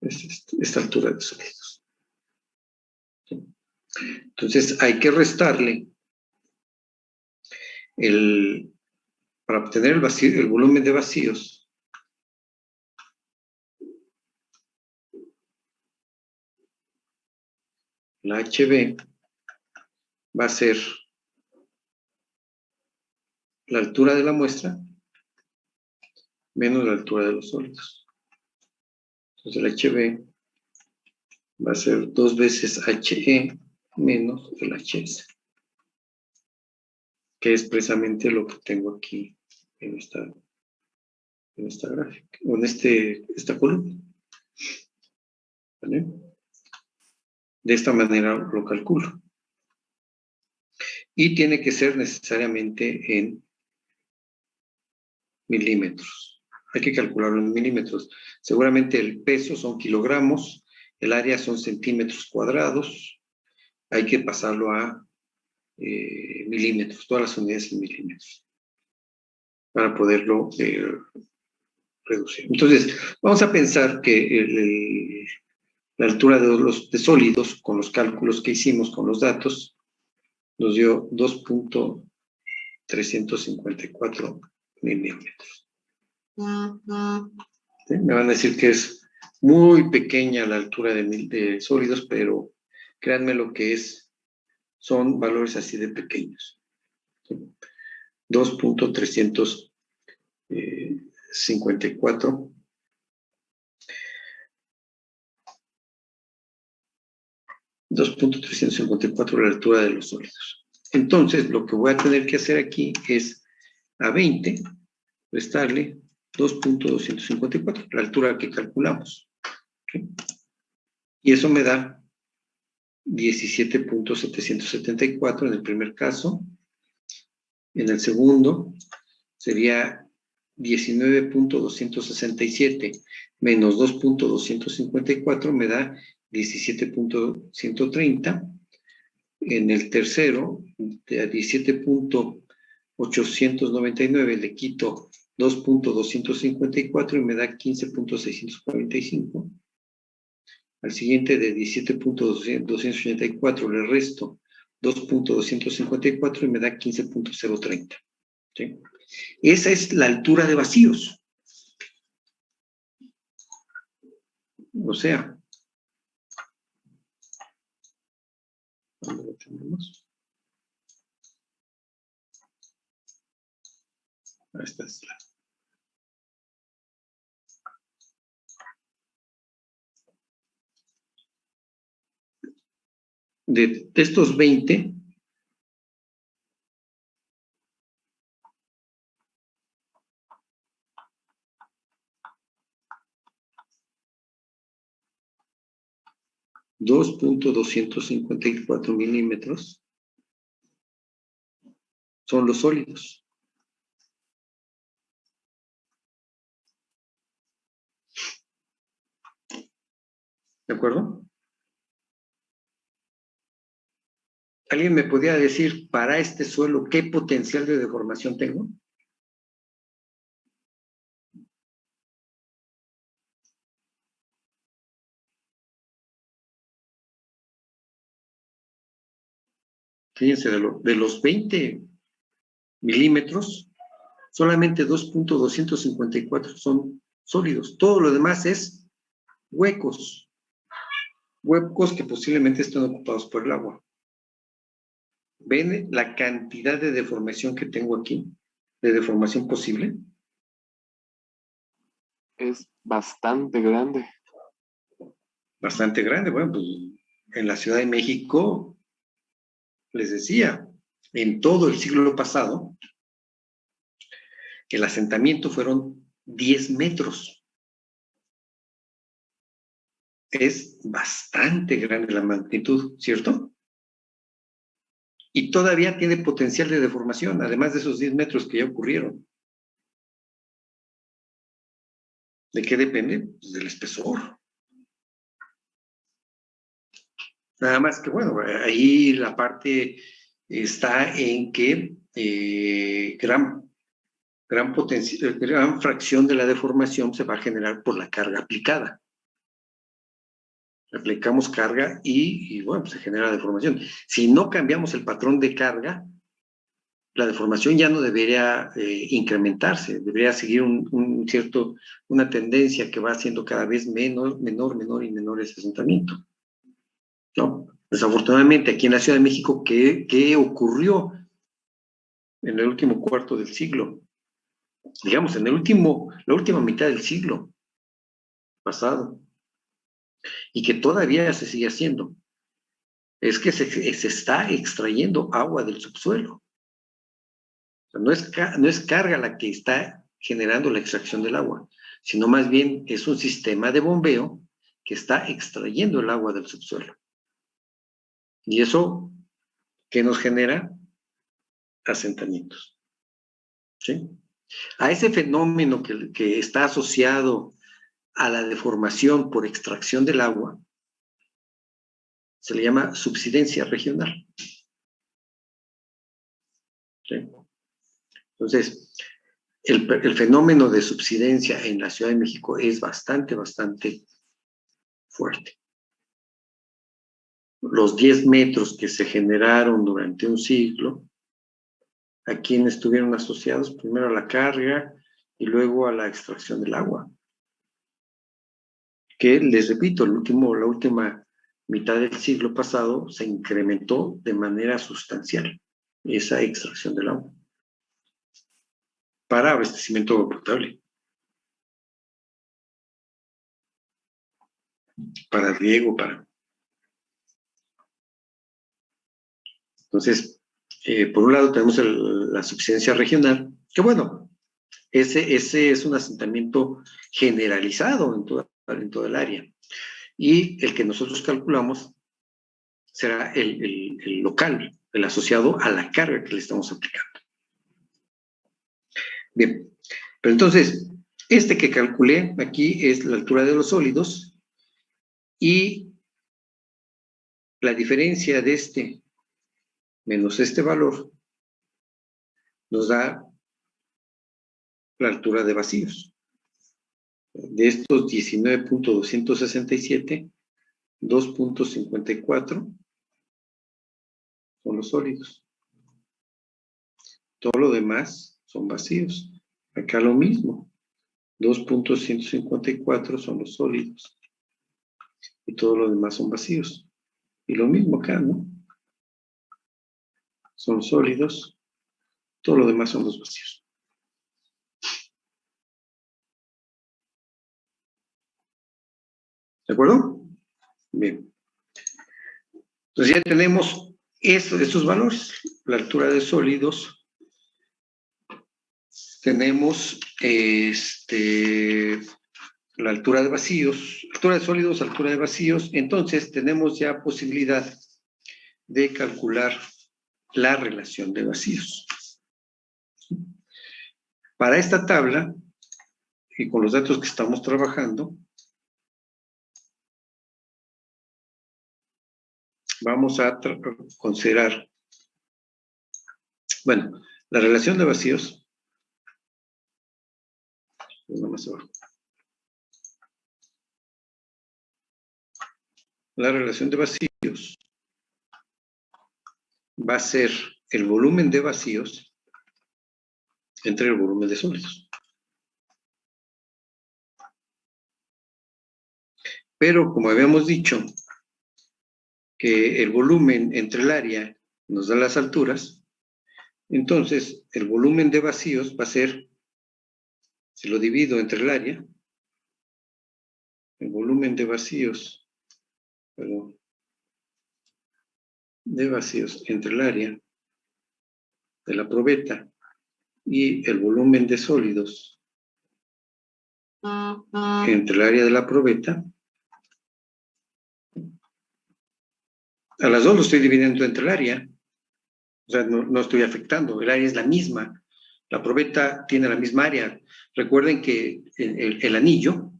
es este, esta altura de sólidos. ¿Sí? Entonces hay que restarle para obtener el volumen de vacíos, la HB va a ser la altura de la muestra menos la altura de los sólidos. Entonces el HB va a ser 2 veces HE menos el HS, que es precisamente lo que tengo aquí en esta gráfica, o en esta columna. ¿Vale? De esta manera lo calculo. Y tiene que ser necesariamente en milímetros. Hay que calcularlo en milímetros. Seguramente el peso son kilogramos, el área son centímetros cuadrados. Hay que pasarlo a milímetros, todas las unidades en milímetros, para poderlo reducir. Entonces, vamos a pensar que la altura de los sólidos, con los cálculos que hicimos con los datos, nos dio 2.354 milímetros. ¿Sí? Me van a decir que es muy pequeña la altura de sólidos, pero créanme lo que son valores así de pequeños. ¿Sí? 2.354 la altura de los sólidos. Entonces, lo que voy a tener que hacer aquí es a 20 restarle 2.254, la altura que calculamos. ¿Okay? Y eso me da 17.774 en el primer caso. En el segundo sería 19.267 menos 2.254 me da 17.130. En el tercero, de 17.899 le quito 2.254 y me da 15.645. Al siguiente de 17.284 le resto 2.254 y me da 15.030. ¿Sí? Esa es la altura de vacíos. O sea, ¿dónde lo tenemos? Esta es la. De estos 20, $2.254 milímetros son los sólidos. ¿De acuerdo? ¿Alguien me podría decir para este suelo qué potencial de deformación tengo? Fíjense, de los 20 milímetros, solamente 2.254 son sólidos. Todo lo demás es huecos. Huecos que posiblemente estén ocupados por el agua. ¿Ven la cantidad de deformación que tengo aquí? ¿De deformación posible? ¿Ok? es bastante grande. Bastante grande. Bueno, pues en la Ciudad de México, les decía, en todo el siglo pasado, el asentamiento fueron 10 metros. Es bastante grande la magnitud, ¿cierto? Y todavía tiene potencial de deformación, además de esos 10 metros que ya ocurrieron. ¿De qué depende? Pues del espesor. Nada más que, bueno, ahí la parte está en que gran fracción de la deformación se va a generar por la carga aplicada. Aplicamos carga y bueno, se genera deformación. Si no cambiamos el patrón de carga, la deformación ya no debería incrementarse, debería seguir una tendencia que va haciendo cada vez menor y menor ese asentamiento. ¿No? Desafortunadamente, aquí en la Ciudad de México, ¿qué ocurrió en el último cuarto del siglo? Digamos, la última mitad del siglo pasado, y que todavía se sigue haciendo, es que se está extrayendo agua del subsuelo. O sea, no es carga la que está generando la extracción del agua, sino más bien es un sistema de bombeo que está extrayendo el agua del subsuelo. Y eso, ¿qué nos genera? Asentamientos. ¿Sí? A ese fenómeno que está asociado a la deformación por extracción del agua, se le llama subsidencia regional. ¿Sí? Entonces, el fenómeno de subsidencia en la Ciudad de México es bastante fuerte. Los 10 metros que se generaron durante un siglo, ¿a quién estuvieron asociados? Primero a la carga y luego a la extracción del agua. Que, les repito, la última mitad del siglo pasado se incrementó de manera sustancial esa extracción del agua para abastecimiento potable, para riego, para... Entonces, por un lado tenemos la suficiencia regional, que bueno, ese es un asentamiento generalizado en toda el área. Y el que nosotros calculamos será el local, el asociado a la carga que le estamos aplicando. Bien, pero entonces, este que calculé aquí es la altura de los sólidos y la diferencia de este menos este valor nos da la altura de vacíos. De estos 19.267, 2.54 son los sólidos. Todo lo demás son vacíos. Acá lo mismo. 2.154 son los sólidos. Y todo lo demás son vacíos. Y lo mismo acá, ¿no? Son sólidos. Todo lo demás son los vacíos. ¿De acuerdo? Bien. Entonces ya tenemos estos valores. La altura de sólidos. Tenemos la altura de vacíos, altura de sólidos, altura de vacíos. Entonces tenemos ya posibilidad de calcular la relación de vacíos. Para esta tabla, y con los datos que estamos trabajando, vamos a considerar, bueno, la relación de vacíos, más abajo. La relación de vacíos va a ser el volumen de vacíos entre el volumen de sólidos. Pero, como habíamos dicho, que el volumen entre el área nos da las alturas, entonces el volumen de vacíos va a ser, si lo divido entre el área, volumen de vacíos, perdón, de vacíos entre el área de la probeta y el volumen de sólidos entre el área de la probeta, a las dos lo estoy dividiendo entre el área, o sea, no estoy afectando, el área es la misma, la probeta tiene la misma área. Recuerden que el anillo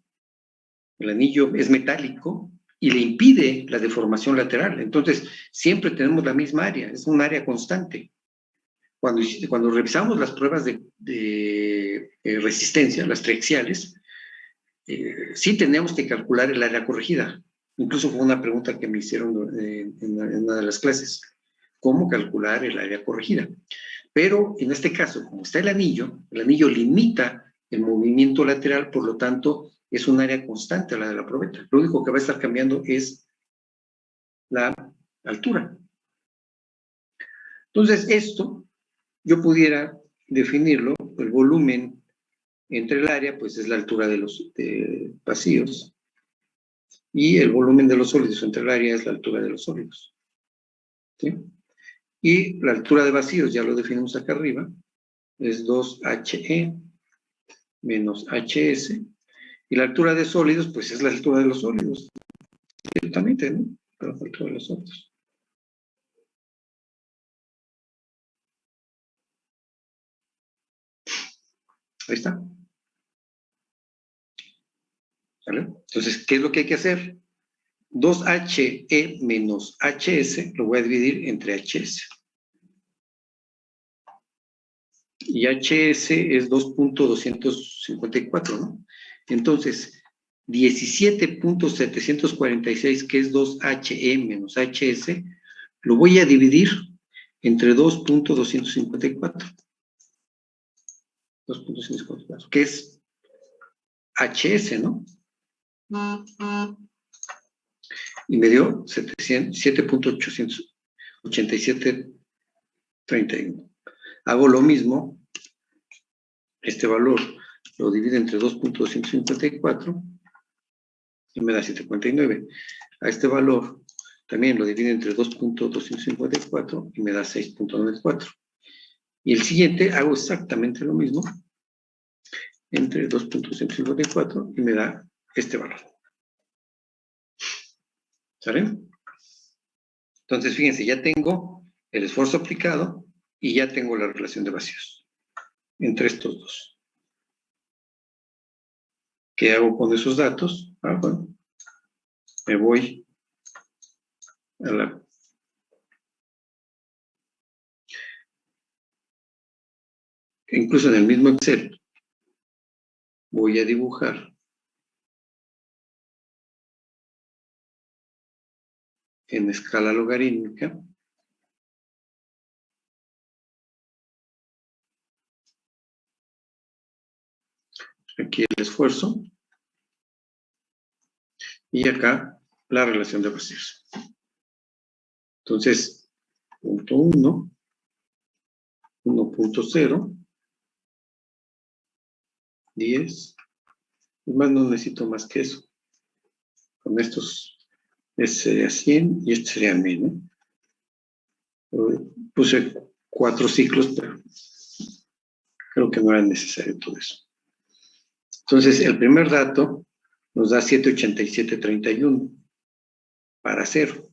es metálico y le impide la deformación lateral, entonces siempre tenemos la misma área, es un área constante. Cuando revisamos las pruebas de resistencia, las triaxiales, sí tenemos que calcular el área corregida. Incluso fue una pregunta que me hicieron en una de las clases. ¿Cómo calcular el área corregida? Pero en este caso, como está el anillo limita el movimiento lateral, por lo tanto, es un área constante la de la probeta. Lo único que va a estar cambiando es la altura. Entonces, esto yo pudiera definirlo, el volumen entre el área, pues es la altura de los vacíos, y el volumen de los sólidos entre el área es la altura de los sólidos. ¿Sí? Y la altura de vacíos, ya lo definimos acá arriba, es 2HE menos HS, y la altura de sólidos, pues es la altura de los sólidos, directamente, ¿no? La altura de los sólidos. Ahí está. ¿Vale? Entonces, ¿qué es lo que hay que hacer? 2HE menos HS lo voy a dividir entre HS. Y HS es 2.254, ¿no? Entonces, 17.746, que es 2HE menos HS, lo voy a dividir entre 2.254. 2.254, que es HS, ¿no? Y me dio 7.887.31. Hago lo mismo, este valor lo divido entre 2.254 y me da 7.59. A este valor también lo divido entre 2.254 y me da 6.94. Y el siguiente hago exactamente lo mismo entre 2.254 y me da este valor. ¿Sale? Entonces, fíjense, ya tengo el esfuerzo aplicado y ya tengo la relación de vacíos entre estos dos. ¿Qué hago con esos datos? Bueno, me voy a la... Incluso en el mismo Excel voy a dibujar en escala logarítmica aquí el esfuerzo y acá la relación de vacíos. Entonces, punto 1, 1.0, 10, más no necesito más que eso. Con estos, este sería 100 y este sería 1000, ¿no? Puse 4 ciclos, pero creo que no era necesario todo eso. Entonces, el primer dato nos da 787.31 para 0.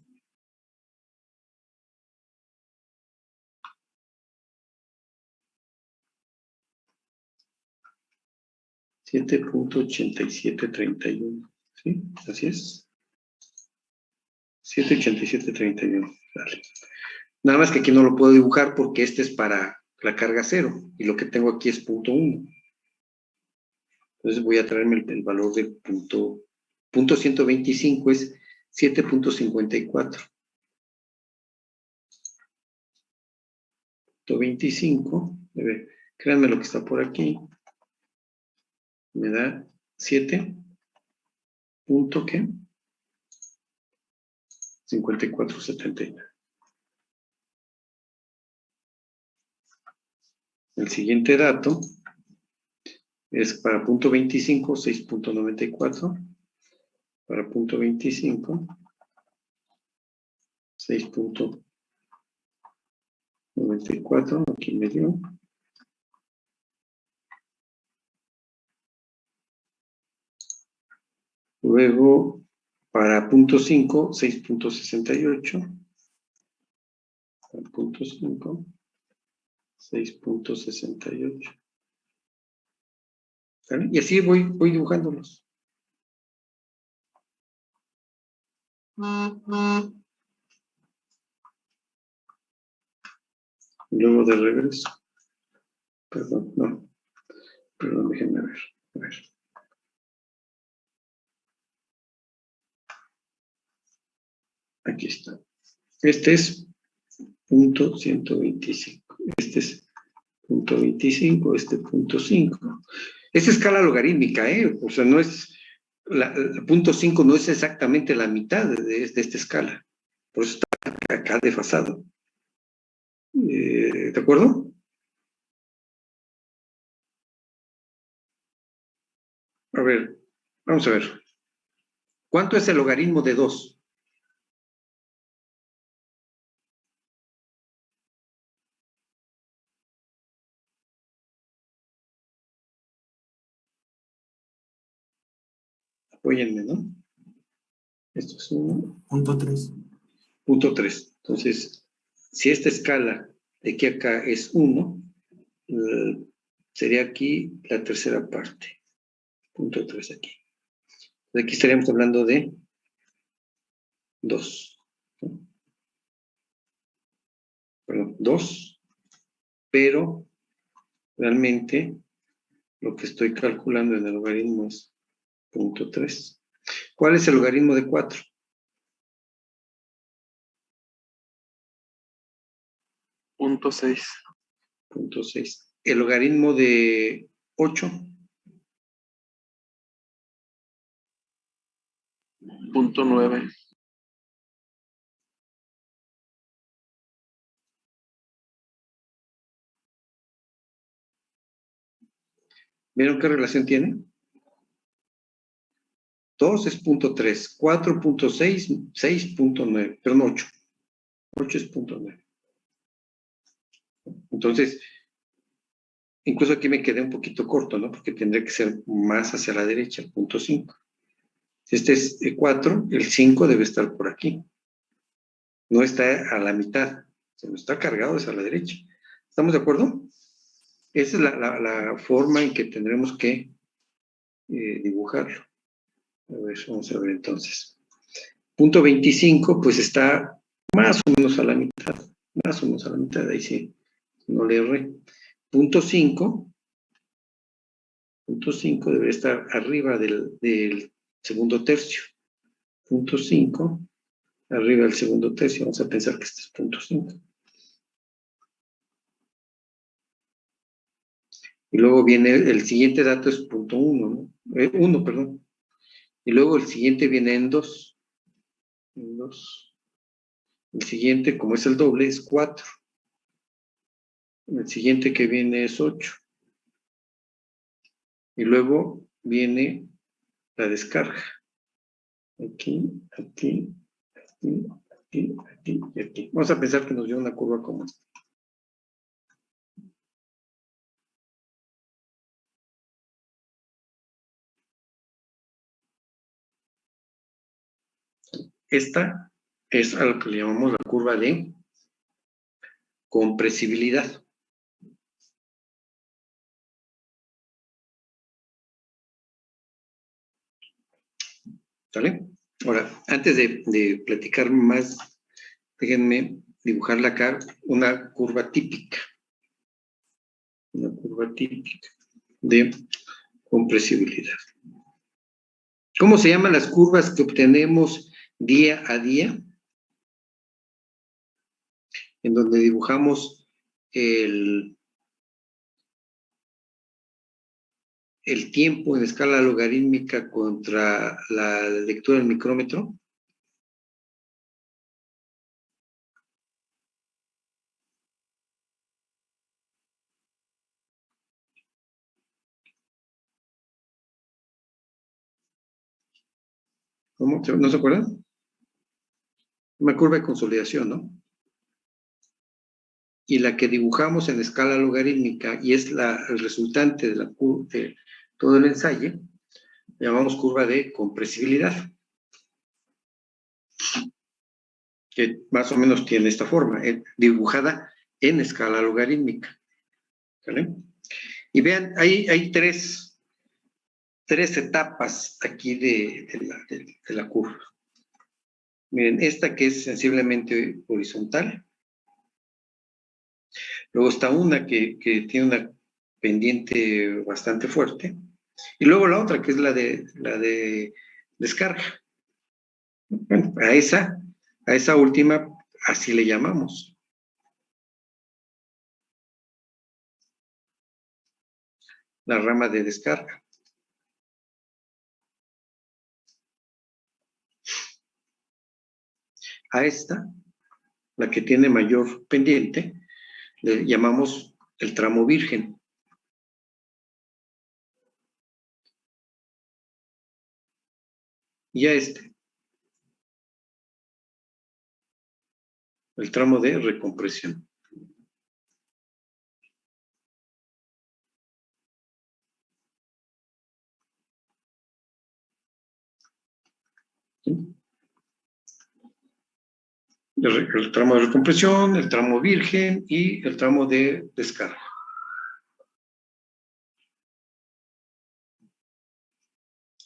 $7.8731. ¿Sí? Así es. 787.31. Vale. Nada más que aquí no lo puedo dibujar porque este es para la carga 0 y lo que tengo aquí es punto 1. Entonces voy a traerme el valor de punto 125 es 7.54. 25, créanme lo que está por aquí, me da 7. Punto ¿qué? 54.79. El siguiente dato es para punto 25, 6.94. para punto 25, 6.94, aquí me dio. Luego, para punto 5, 6.68. Para punto 5, 6.68. ¿Vale? Y así voy dibujándolos. Luego de regreso. Perdón, no. Perdón, déjenme ver. A ver. Aquí está. Este es punto 125. Este es punto 25, este punto 5. Es escala logarítmica, ¿eh? O sea, no es... el punto 5 no es exactamente la mitad de esta escala. Por eso está acá desfasado. ¿De acuerdo? A ver, vamos a ver. ¿Cuánto es el logaritmo de 2? Apóyenme, ¿no? Esto es 1. Punto 3. Punto 3. Entonces, si esta escala de aquí a acá es 1, sería aquí la tercera parte. Punto 3 aquí. De aquí estaríamos hablando de 2. ¿No? Perdón, 2, pero realmente lo que estoy calculando en el logaritmo es punto 3. ¿Cuál es el logaritmo de 4? Punto 6. Punto 6. El logaritmo de 8. Punto 9. ¿Vieron qué relación tiene? 2 es punto 3, 4.6, 6.9, perdón, 8. 8 es punto 9. Entonces, incluso aquí me quedé un poquito corto, ¿no? Porque tendría que ser más hacia la derecha, punto 5. Si este es 4, el 5 debe estar por aquí. No está a la mitad, sino está cargado hacia la derecha. ¿Estamos de acuerdo? Esa es la forma en que tendremos que dibujarlo. A ver, vamos a ver entonces. Punto 25, pues está más o menos a la mitad. Más o menos a la mitad, ahí sí, no le erré. Punto 5 debería estar arriba del segundo tercio. Punto 5, arriba del segundo tercio. Vamos a pensar que este es punto 5. Y luego viene el siguiente dato es punto 1, ¿no? 1, perdón. Y luego el siguiente viene en 2. En 2. El siguiente, como es el doble, es 4. El siguiente que viene es 8. Y luego viene la descarga. Aquí, aquí, aquí, aquí, aquí y aquí. Vamos a pensar que nos dio una curva como esta. Esta es a lo que le llamamos la curva de compresibilidad. ¿Vale? Ahora, antes de platicar más, déjenme dibujarle acá una curva típica. Una curva típica de compresibilidad. ¿Cómo se llaman las curvas que obtenemos día a día? En donde dibujamos el tiempo en escala logarítmica contra la lectura del micrómetro. ¿Cómo? ¿No se acuerdan? Una curva de consolidación, ¿no? Y la que dibujamos en escala logarítmica y es el resultante de todo el ensayo, llamamos curva de compresibilidad, que más o menos tiene esta forma, dibujada en escala logarítmica. ¿Vale? Y vean, hay tres etapas aquí de la curva. Miren, esta que es sensiblemente horizontal. Luego está una que tiene una pendiente bastante fuerte. Y luego la otra, que es la de descarga. Bueno, a esa última, así le llamamos. La rama de descarga. A esta, la que tiene mayor pendiente, le llamamos el tramo virgen. Y a este, el tramo de recompresión. ¿Sí? El tramo de recompresión, el tramo virgen y el tramo de descarga.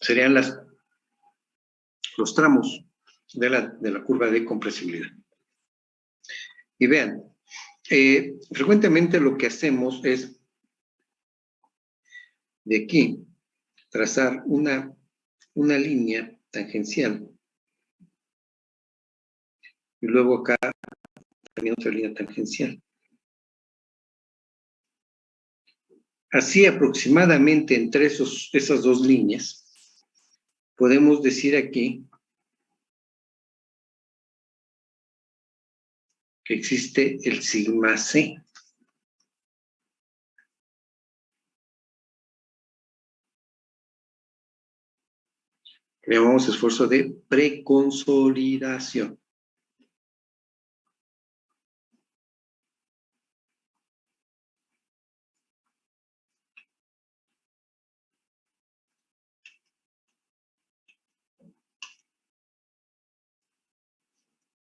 Serían los tramos de la curva de compresibilidad. Y vean, frecuentemente lo que hacemos es de aquí trazar una línea tangencial y luego acá también otra línea tangencial. Así aproximadamente entre esas dos líneas podemos decir aquí que existe el sigma C. Le llamamos esfuerzo de preconsolidación.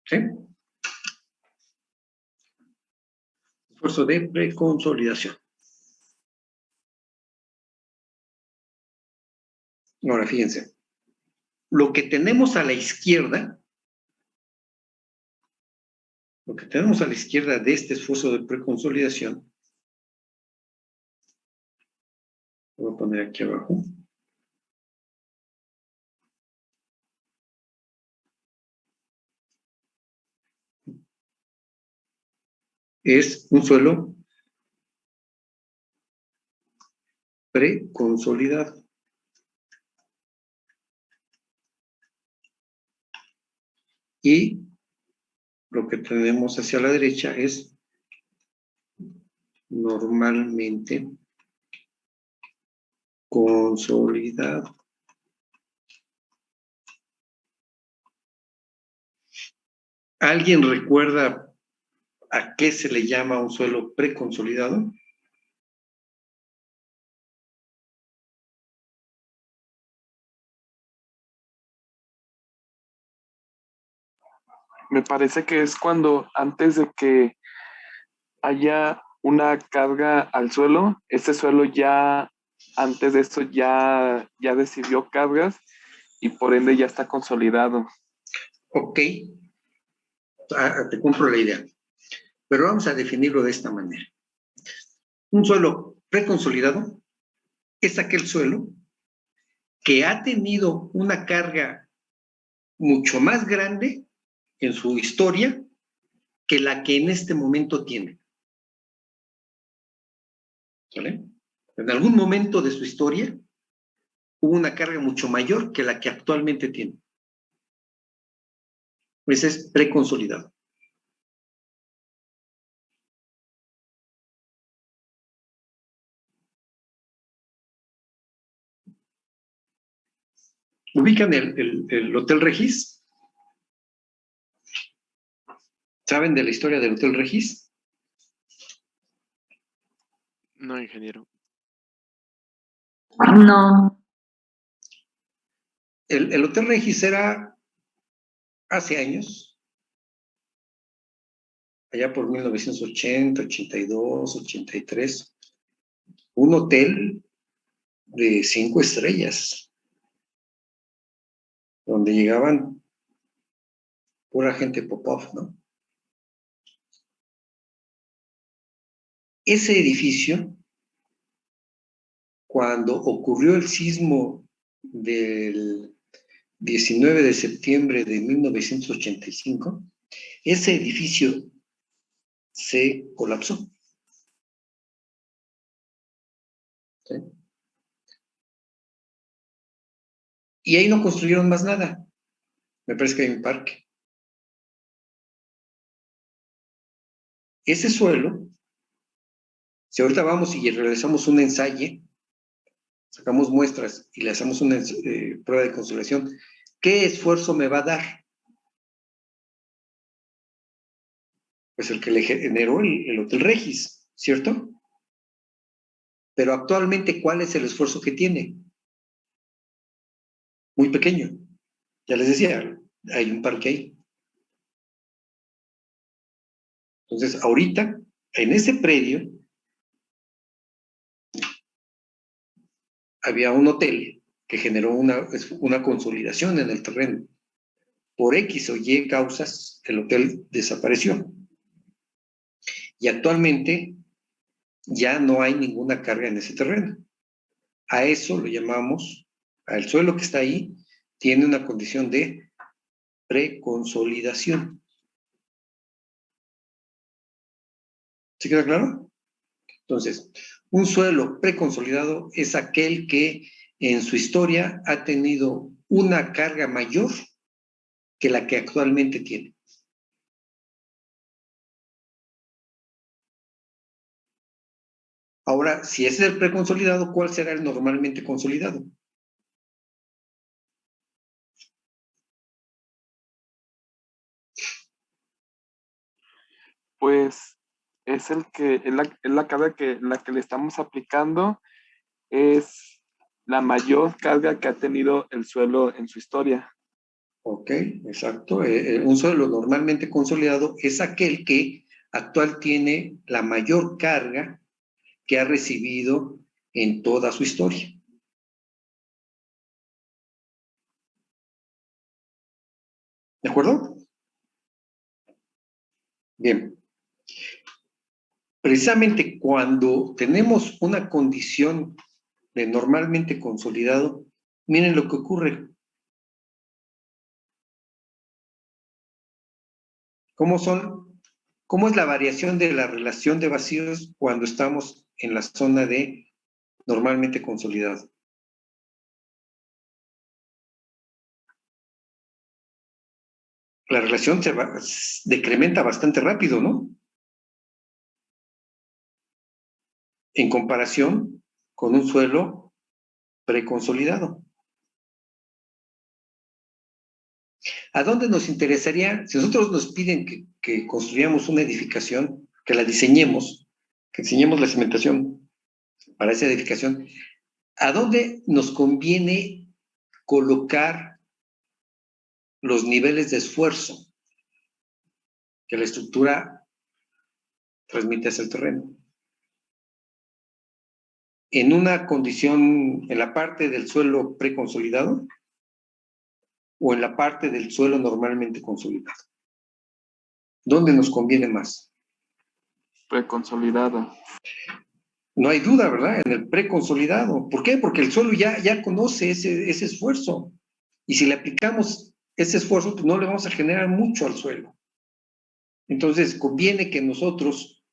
¿Sí? Esfuerzo de preconsolidación. Ahora, fíjense. Lo que tenemos a la izquierda, de este esfuerzo de preconsolidación, lo voy a poner aquí abajo. Es un suelo preconsolidado. Y lo que tenemos hacia la derecha es normalmente consolidado. ¿Alguien recuerda a qué se le llama un suelo preconsolidado? Me parece que es cuando antes de que haya una carga al suelo, ese suelo ya, antes de eso ya recibió cargas y por ende ya está consolidado. Ok, te compro la idea. Pero vamos a definirlo de esta manera. Un suelo preconsolidado es aquel suelo que ha tenido una carga mucho más grande en su historia que la que en este momento tiene. ¿Vale? En algún momento de su historia hubo una carga mucho mayor que la que actualmente tiene. Ese es preconsolidado. ¿Ubican el Hotel Regis? ¿Saben de la historia del Hotel Regis? No, ingeniero. No. El Hotel Regis era hace años, allá por 1980, 82, 83, un hotel de 5 estrellas, donde llegaban pura gente pop-off, ¿no? Ese edificio, cuando ocurrió el sismo del 19 de septiembre de 1985, ese edificio se colapsó. ¿Sí? Y ahí no construyeron más nada. Me parece que hay un parque. Ese suelo, si ahorita vamos y realizamos un ensayo, sacamos muestras y le hacemos una prueba de consolidación, ¿qué esfuerzo me va a dar? Pues el que le generó el Hotel Regis, ¿cierto? Pero actualmente, ¿cuál es el esfuerzo que tiene? Muy pequeño. Ya les decía, hay un parque ahí. Entonces, ahorita, en ese predio, había un hotel que generó una consolidación en el terreno. Por X o Y causas, el hotel desapareció. Y actualmente ya no hay ninguna carga en ese terreno. A eso lo llamamos, al suelo que está ahí, tiene una condición de preconsolidación. ¿Sí queda claro? Entonces, un suelo preconsolidado es aquel que en su historia ha tenido una carga mayor que la que actualmente tiene. Ahora, si ese es el preconsolidado, ¿cuál será el normalmente consolidado? Pues es la carga la que le estamos aplicando, es la mayor carga que ha tenido el suelo en su historia. Ok, exacto. Un suelo normalmente consolidado es aquel que actual tiene la mayor carga que ha recibido en toda su historia. ¿De acuerdo? Bien. Precisamente cuando tenemos una condición de normalmente consolidado, miren lo que ocurre. ¿Cómo es la variación de la relación de vacíos cuando estamos en la zona de normalmente consolidado? La relación decrementa bastante rápido, ¿no? En comparación con un suelo preconsolidado. ¿A dónde nos interesaría? Si nosotros nos piden que construyamos una edificación, que la diseñemos, que diseñemos la cimentación para esa edificación, ¿a dónde nos conviene colocar los niveles de esfuerzo que la estructura transmite hacia el terreno? ¿En una condición, en la parte del suelo preconsolidado o en la parte del suelo normalmente consolidado? ¿Dónde nos conviene más? Preconsolidado. No hay duda, ¿verdad? En el preconsolidado. ¿Por qué? Porque el suelo ya conoce ese esfuerzo. Y si le aplicamos ese esfuerzo, pues no le vamos a generar mucho al suelo. Entonces, conviene que nosotros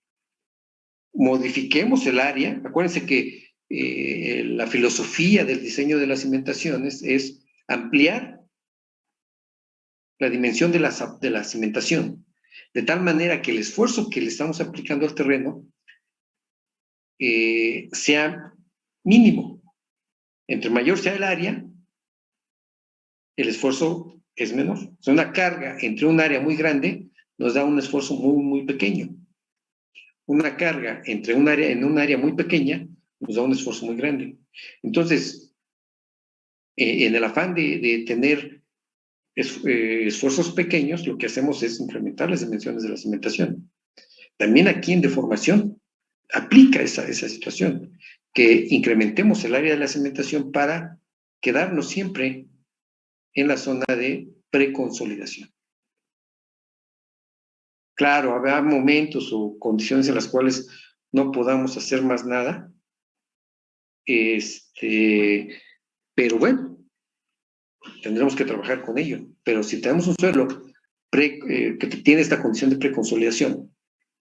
modifiquemos el área. Acuérdense que la filosofía del diseño de las cimentaciones es ampliar la dimensión de la cimentación, de tal manera que el esfuerzo que le estamos aplicando al terreno sea mínimo. Entre mayor sea el área, el esfuerzo es menor. O sea, una carga entre un área muy grande nos da un esfuerzo muy, muy pequeño. Una carga entre en un área muy pequeña nos da un esfuerzo muy grande. Entonces, en el afán de tener esfuerzos pequeños, lo que hacemos es incrementar las dimensiones de la cimentación. También aquí en deformación aplica esa situación, que incrementemos el área de la cimentación para quedarnos siempre en la zona de preconsolidación. Claro, habrá momentos o condiciones en las cuales no podamos hacer más nada, pero bueno, tendremos que trabajar con ello. Pero si tenemos un suelo que tiene esta condición de preconsolidación,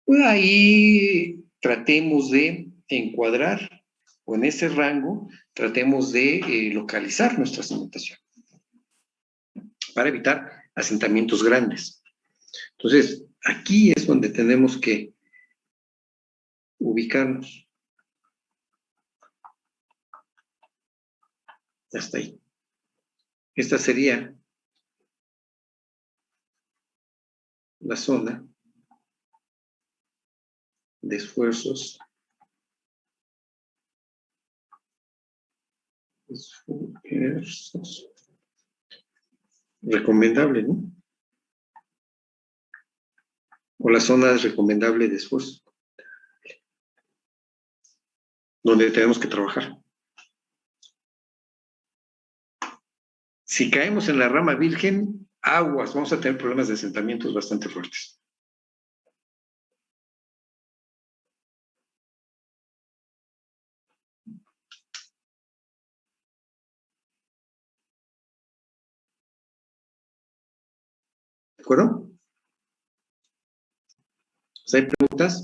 pues ahí tratemos de encuadrar, o en ese rango, tratemos de localizar nuestra cimentación para evitar asentamientos grandes. Entonces, aquí es donde tenemos que ubicarnos. Hasta ahí. Esta sería la zona de esfuerzos recomendable, ¿no? O la zona recomendable de esfuerzo, donde tenemos que trabajar. Si caemos en la rama virgen, aguas, vamos a tener problemas de asentamientos bastante fuertes. ¿De acuerdo? ¿Hay preguntas?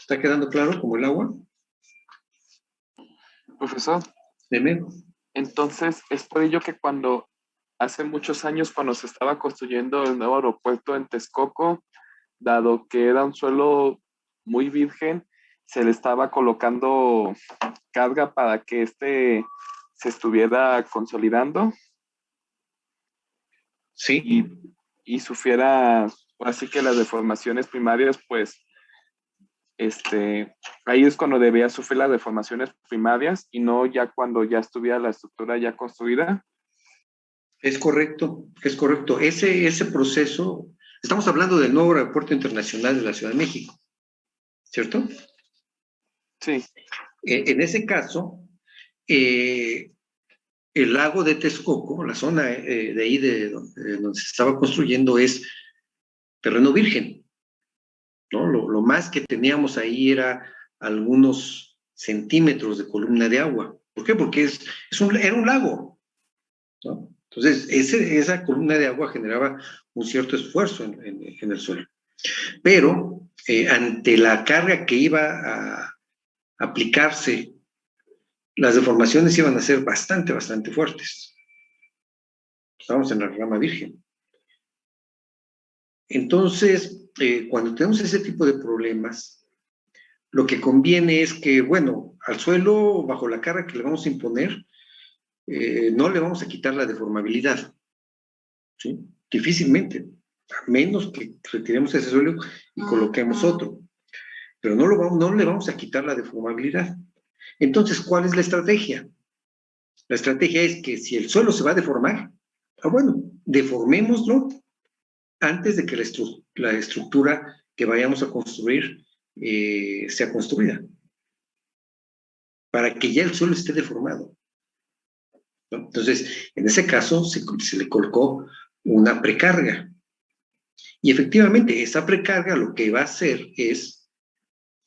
¿Está quedando claro como el agua? Profesor, Dime. entonces es por ello que cuando hace muchos años, cuando se estaba construyendo el nuevo aeropuerto en Texcoco, dado que era un suelo muy virgen, se le estaba colocando carga para que se estuviera consolidando. Sí. Y sufriera, así que las deformaciones primarias, pues, ahí es cuando debía sufrir las deformaciones primarias y no ya cuando ya estuviera la estructura ya construida. Es correcto, es correcto. Ese proceso, estamos hablando del nuevo aeropuerto internacional de la Ciudad de México, ¿cierto? Sí. En ese caso, el lago de Texcoco, la zona de ahí de donde se estaba construyendo, es terreno virgen, ¿no? Lo más que teníamos ahí era algunos centímetros de columna de agua. ¿Por qué? Porque era un lago, ¿no? Entonces, esa columna de agua generaba un cierto esfuerzo en el suelo. Pero ante la carga que iba a aplicarse, las deformaciones iban a ser bastante, bastante fuertes. Estamos en la rama virgen. Entonces, cuando tenemos ese tipo de problemas, lo que conviene es que, bueno, al suelo, bajo la carga que le vamos a imponer, no le vamos a quitar la deformabilidad, ¿sí? Difícilmente, a menos que retiremos ese suelo y coloquemos otro. Pero no le vamos a quitar la deformabilidad. Entonces, ¿cuál es la estrategia? La estrategia es que si el suelo se va a deformar, bueno, deformémoslo antes de que la estructura que vayamos a construir sea construida, para que ya el suelo esté deformado, ¿no? Entonces, en ese caso se le colocó una precarga. Y efectivamente, esa precarga lo que va a hacer es,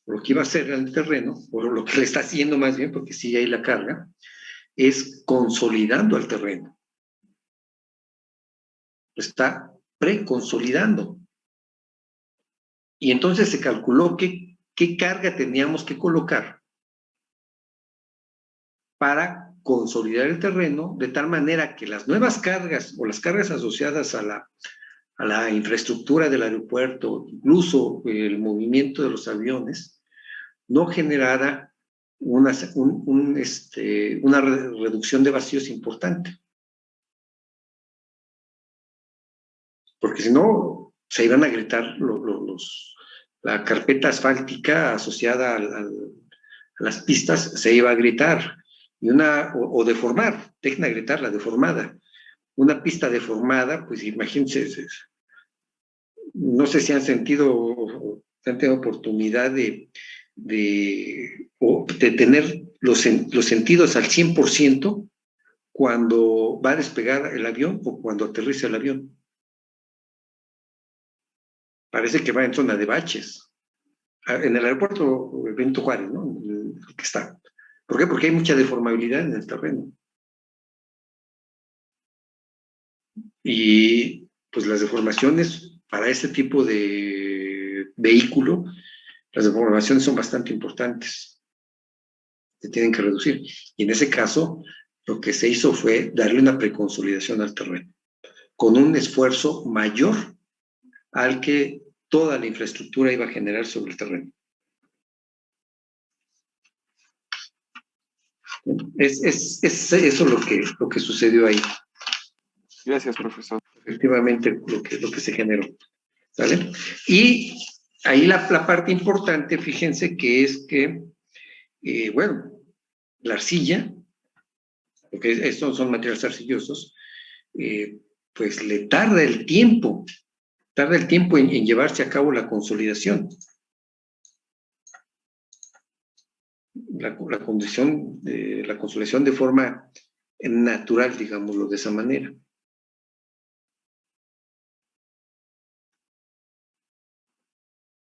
lo que iba a hacer en el terreno, o lo que le está haciendo más bien, porque sigue ahí la carga, es consolidando al terreno. Lo está preconsolidando. Y entonces se calculó qué carga teníamos que colocar para consolidar el terreno, de tal manera que las nuevas cargas o las cargas asociadas a la infraestructura del aeropuerto, incluso el movimiento de los aviones, no generara una reducción de vacíos importante. Porque si no, se iban a agrietar la carpeta asfáltica asociada a las pistas, se iba a agrietar. O deformar, dejen agrietar la deformada. Una pista deformada, pues imagínense, no sé si han tenido oportunidad de tener los sentidos al 100% cuando va a despegar el avión o cuando aterriza el avión. Parece que va en zona de baches. En el aeropuerto Benito Juárez, ¿no? Que está. ¿Por qué? Porque hay mucha deformabilidad en el terreno. Y pues las deformaciones para este tipo de vehículo, las deformaciones son bastante importantes. Se tienen que reducir. Y en ese caso, lo que se hizo fue darle una preconsolidación al terreno, con un esfuerzo mayor al que toda la infraestructura iba a generar sobre el terreno. Es eso lo que sucedió ahí. Gracias, profesor. Efectivamente, lo que se generó. ¿Sale? Y ahí la parte importante, fíjense que es que, bueno, la arcilla, porque estos son materiales arcillosos, pues le tarda el tiempo en llevarse a cabo la consolidación. La consolidación de forma natural, digámoslo de esa manera.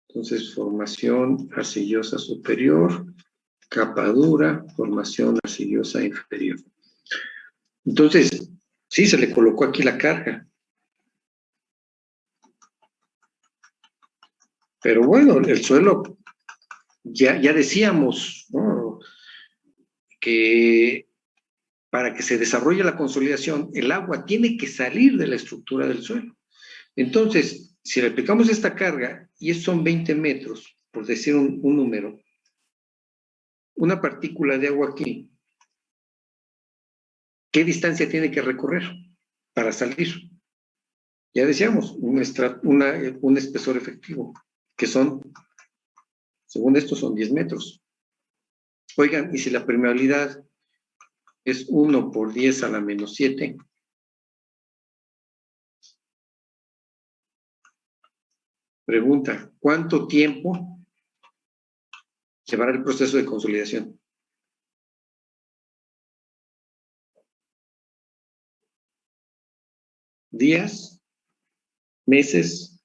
Entonces, formación arcillosa superior, capa dura, formación arcillosa inferior. Entonces, sí, se le colocó aquí la carga. Pero bueno, el suelo, ya decíamos, ¿no?, que para que se desarrolle la consolidación, el agua tiene que salir de la estructura del suelo. Entonces, si le aplicamos esta carga, y son 20 metros, por decir un número, una partícula de agua aquí, ¿qué distancia tiene que recorrer para salir? Ya decíamos, un espesor efectivo, que son, según esto, son 10 metros. Oigan, y si la permeabilidad es 1 por 10 a la menos 7, pregunta, ¿cuánto tiempo llevará el proceso de consolidación? ¿Días, meses,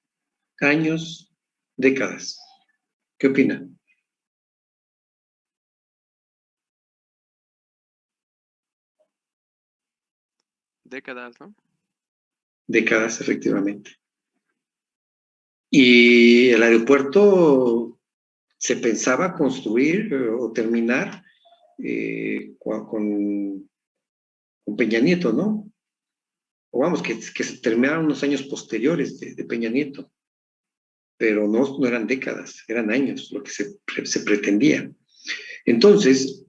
años, décadas? ¿Qué opina? Décadas, ¿no? Décadas, efectivamente. Y el aeropuerto se pensaba construir o terminar con Peña Nieto, ¿no? O vamos, que se terminaron unos años posteriores de Peña Nieto, pero no eran décadas, eran años lo que se pretendía. Entonces,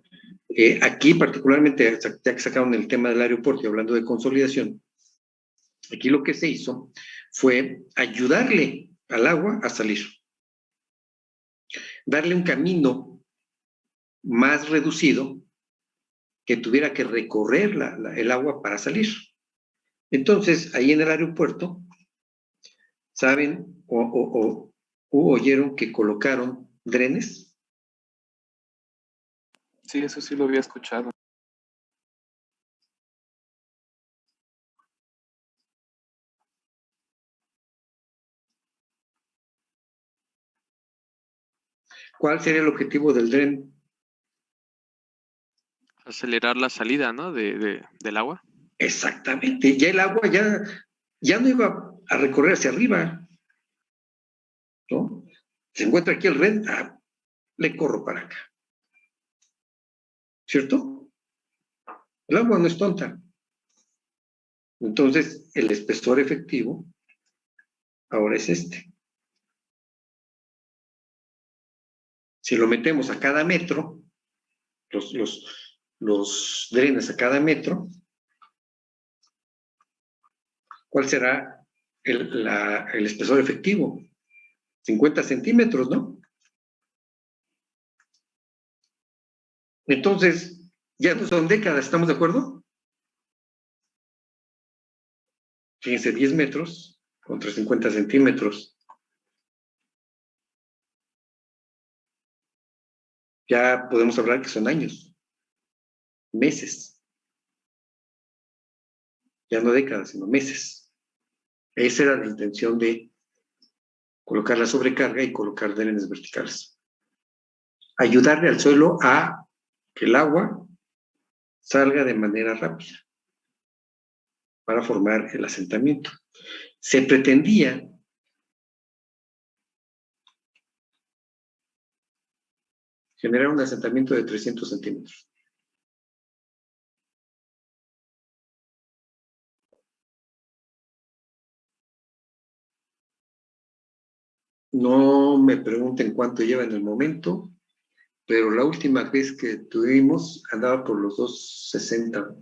aquí particularmente, ya que sacaron el tema del aeropuerto y hablando de consolidación, aquí lo que se hizo fue ayudarle al agua a salir, darle un camino más reducido que tuviera que recorrer el agua para salir. Entonces, ahí en el aeropuerto, ¿saben o oyeron que colocaron drenes? Sí, eso sí lo había escuchado. ¿Cuál sería el objetivo del dren? Acelerar la salida, ¿no? Del agua. Exactamente, ya el agua ya no iba a recorrer hacia arriba, ¿no? Se encuentra aquí el dren, le corro para acá. ¿Cierto? El agua no es tonta. Entonces, el espesor efectivo ahora es este. Si lo metemos a cada metro, los drenes a cada metro, ¿cuál será el espesor efectivo? 50 centímetros, ¿no? Entonces, ya no son décadas, ¿estamos de acuerdo? Fíjense, 10 metros contra 50 centímetros. Ya podemos hablar que son años, meses. Ya no décadas, sino meses. Esa era la intención de colocar la sobrecarga y colocar drenes verticales. Ayudarle al suelo a que el agua salga de manera rápida para formar el asentamiento. Se pretendía generar un asentamiento de 300 centímetros. No me pregunten cuánto lleva en el momento, pero la última vez que tuvimos andaba por los 2,60,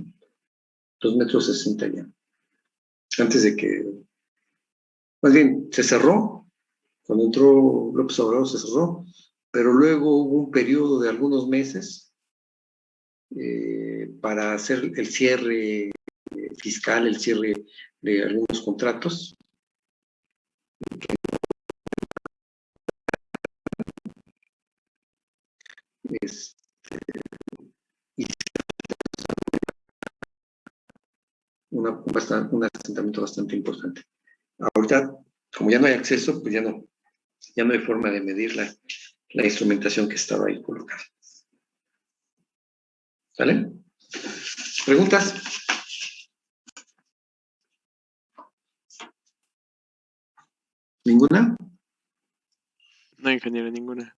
2,60 metros ya. Antes de que, más bien, se cerró. Cuando entró López Obrador se cerró, pero luego hubo un periodo de algunos meses para hacer el cierre fiscal, el cierre de algunos contratos. Y un asentamiento bastante importante. Ahorita, como ya no hay acceso, pues ya no hay forma de medir la instrumentación que estaba ahí colocada. ¿Vale? ¿Preguntas? ¿Ninguna? No, ingeniero, ninguna.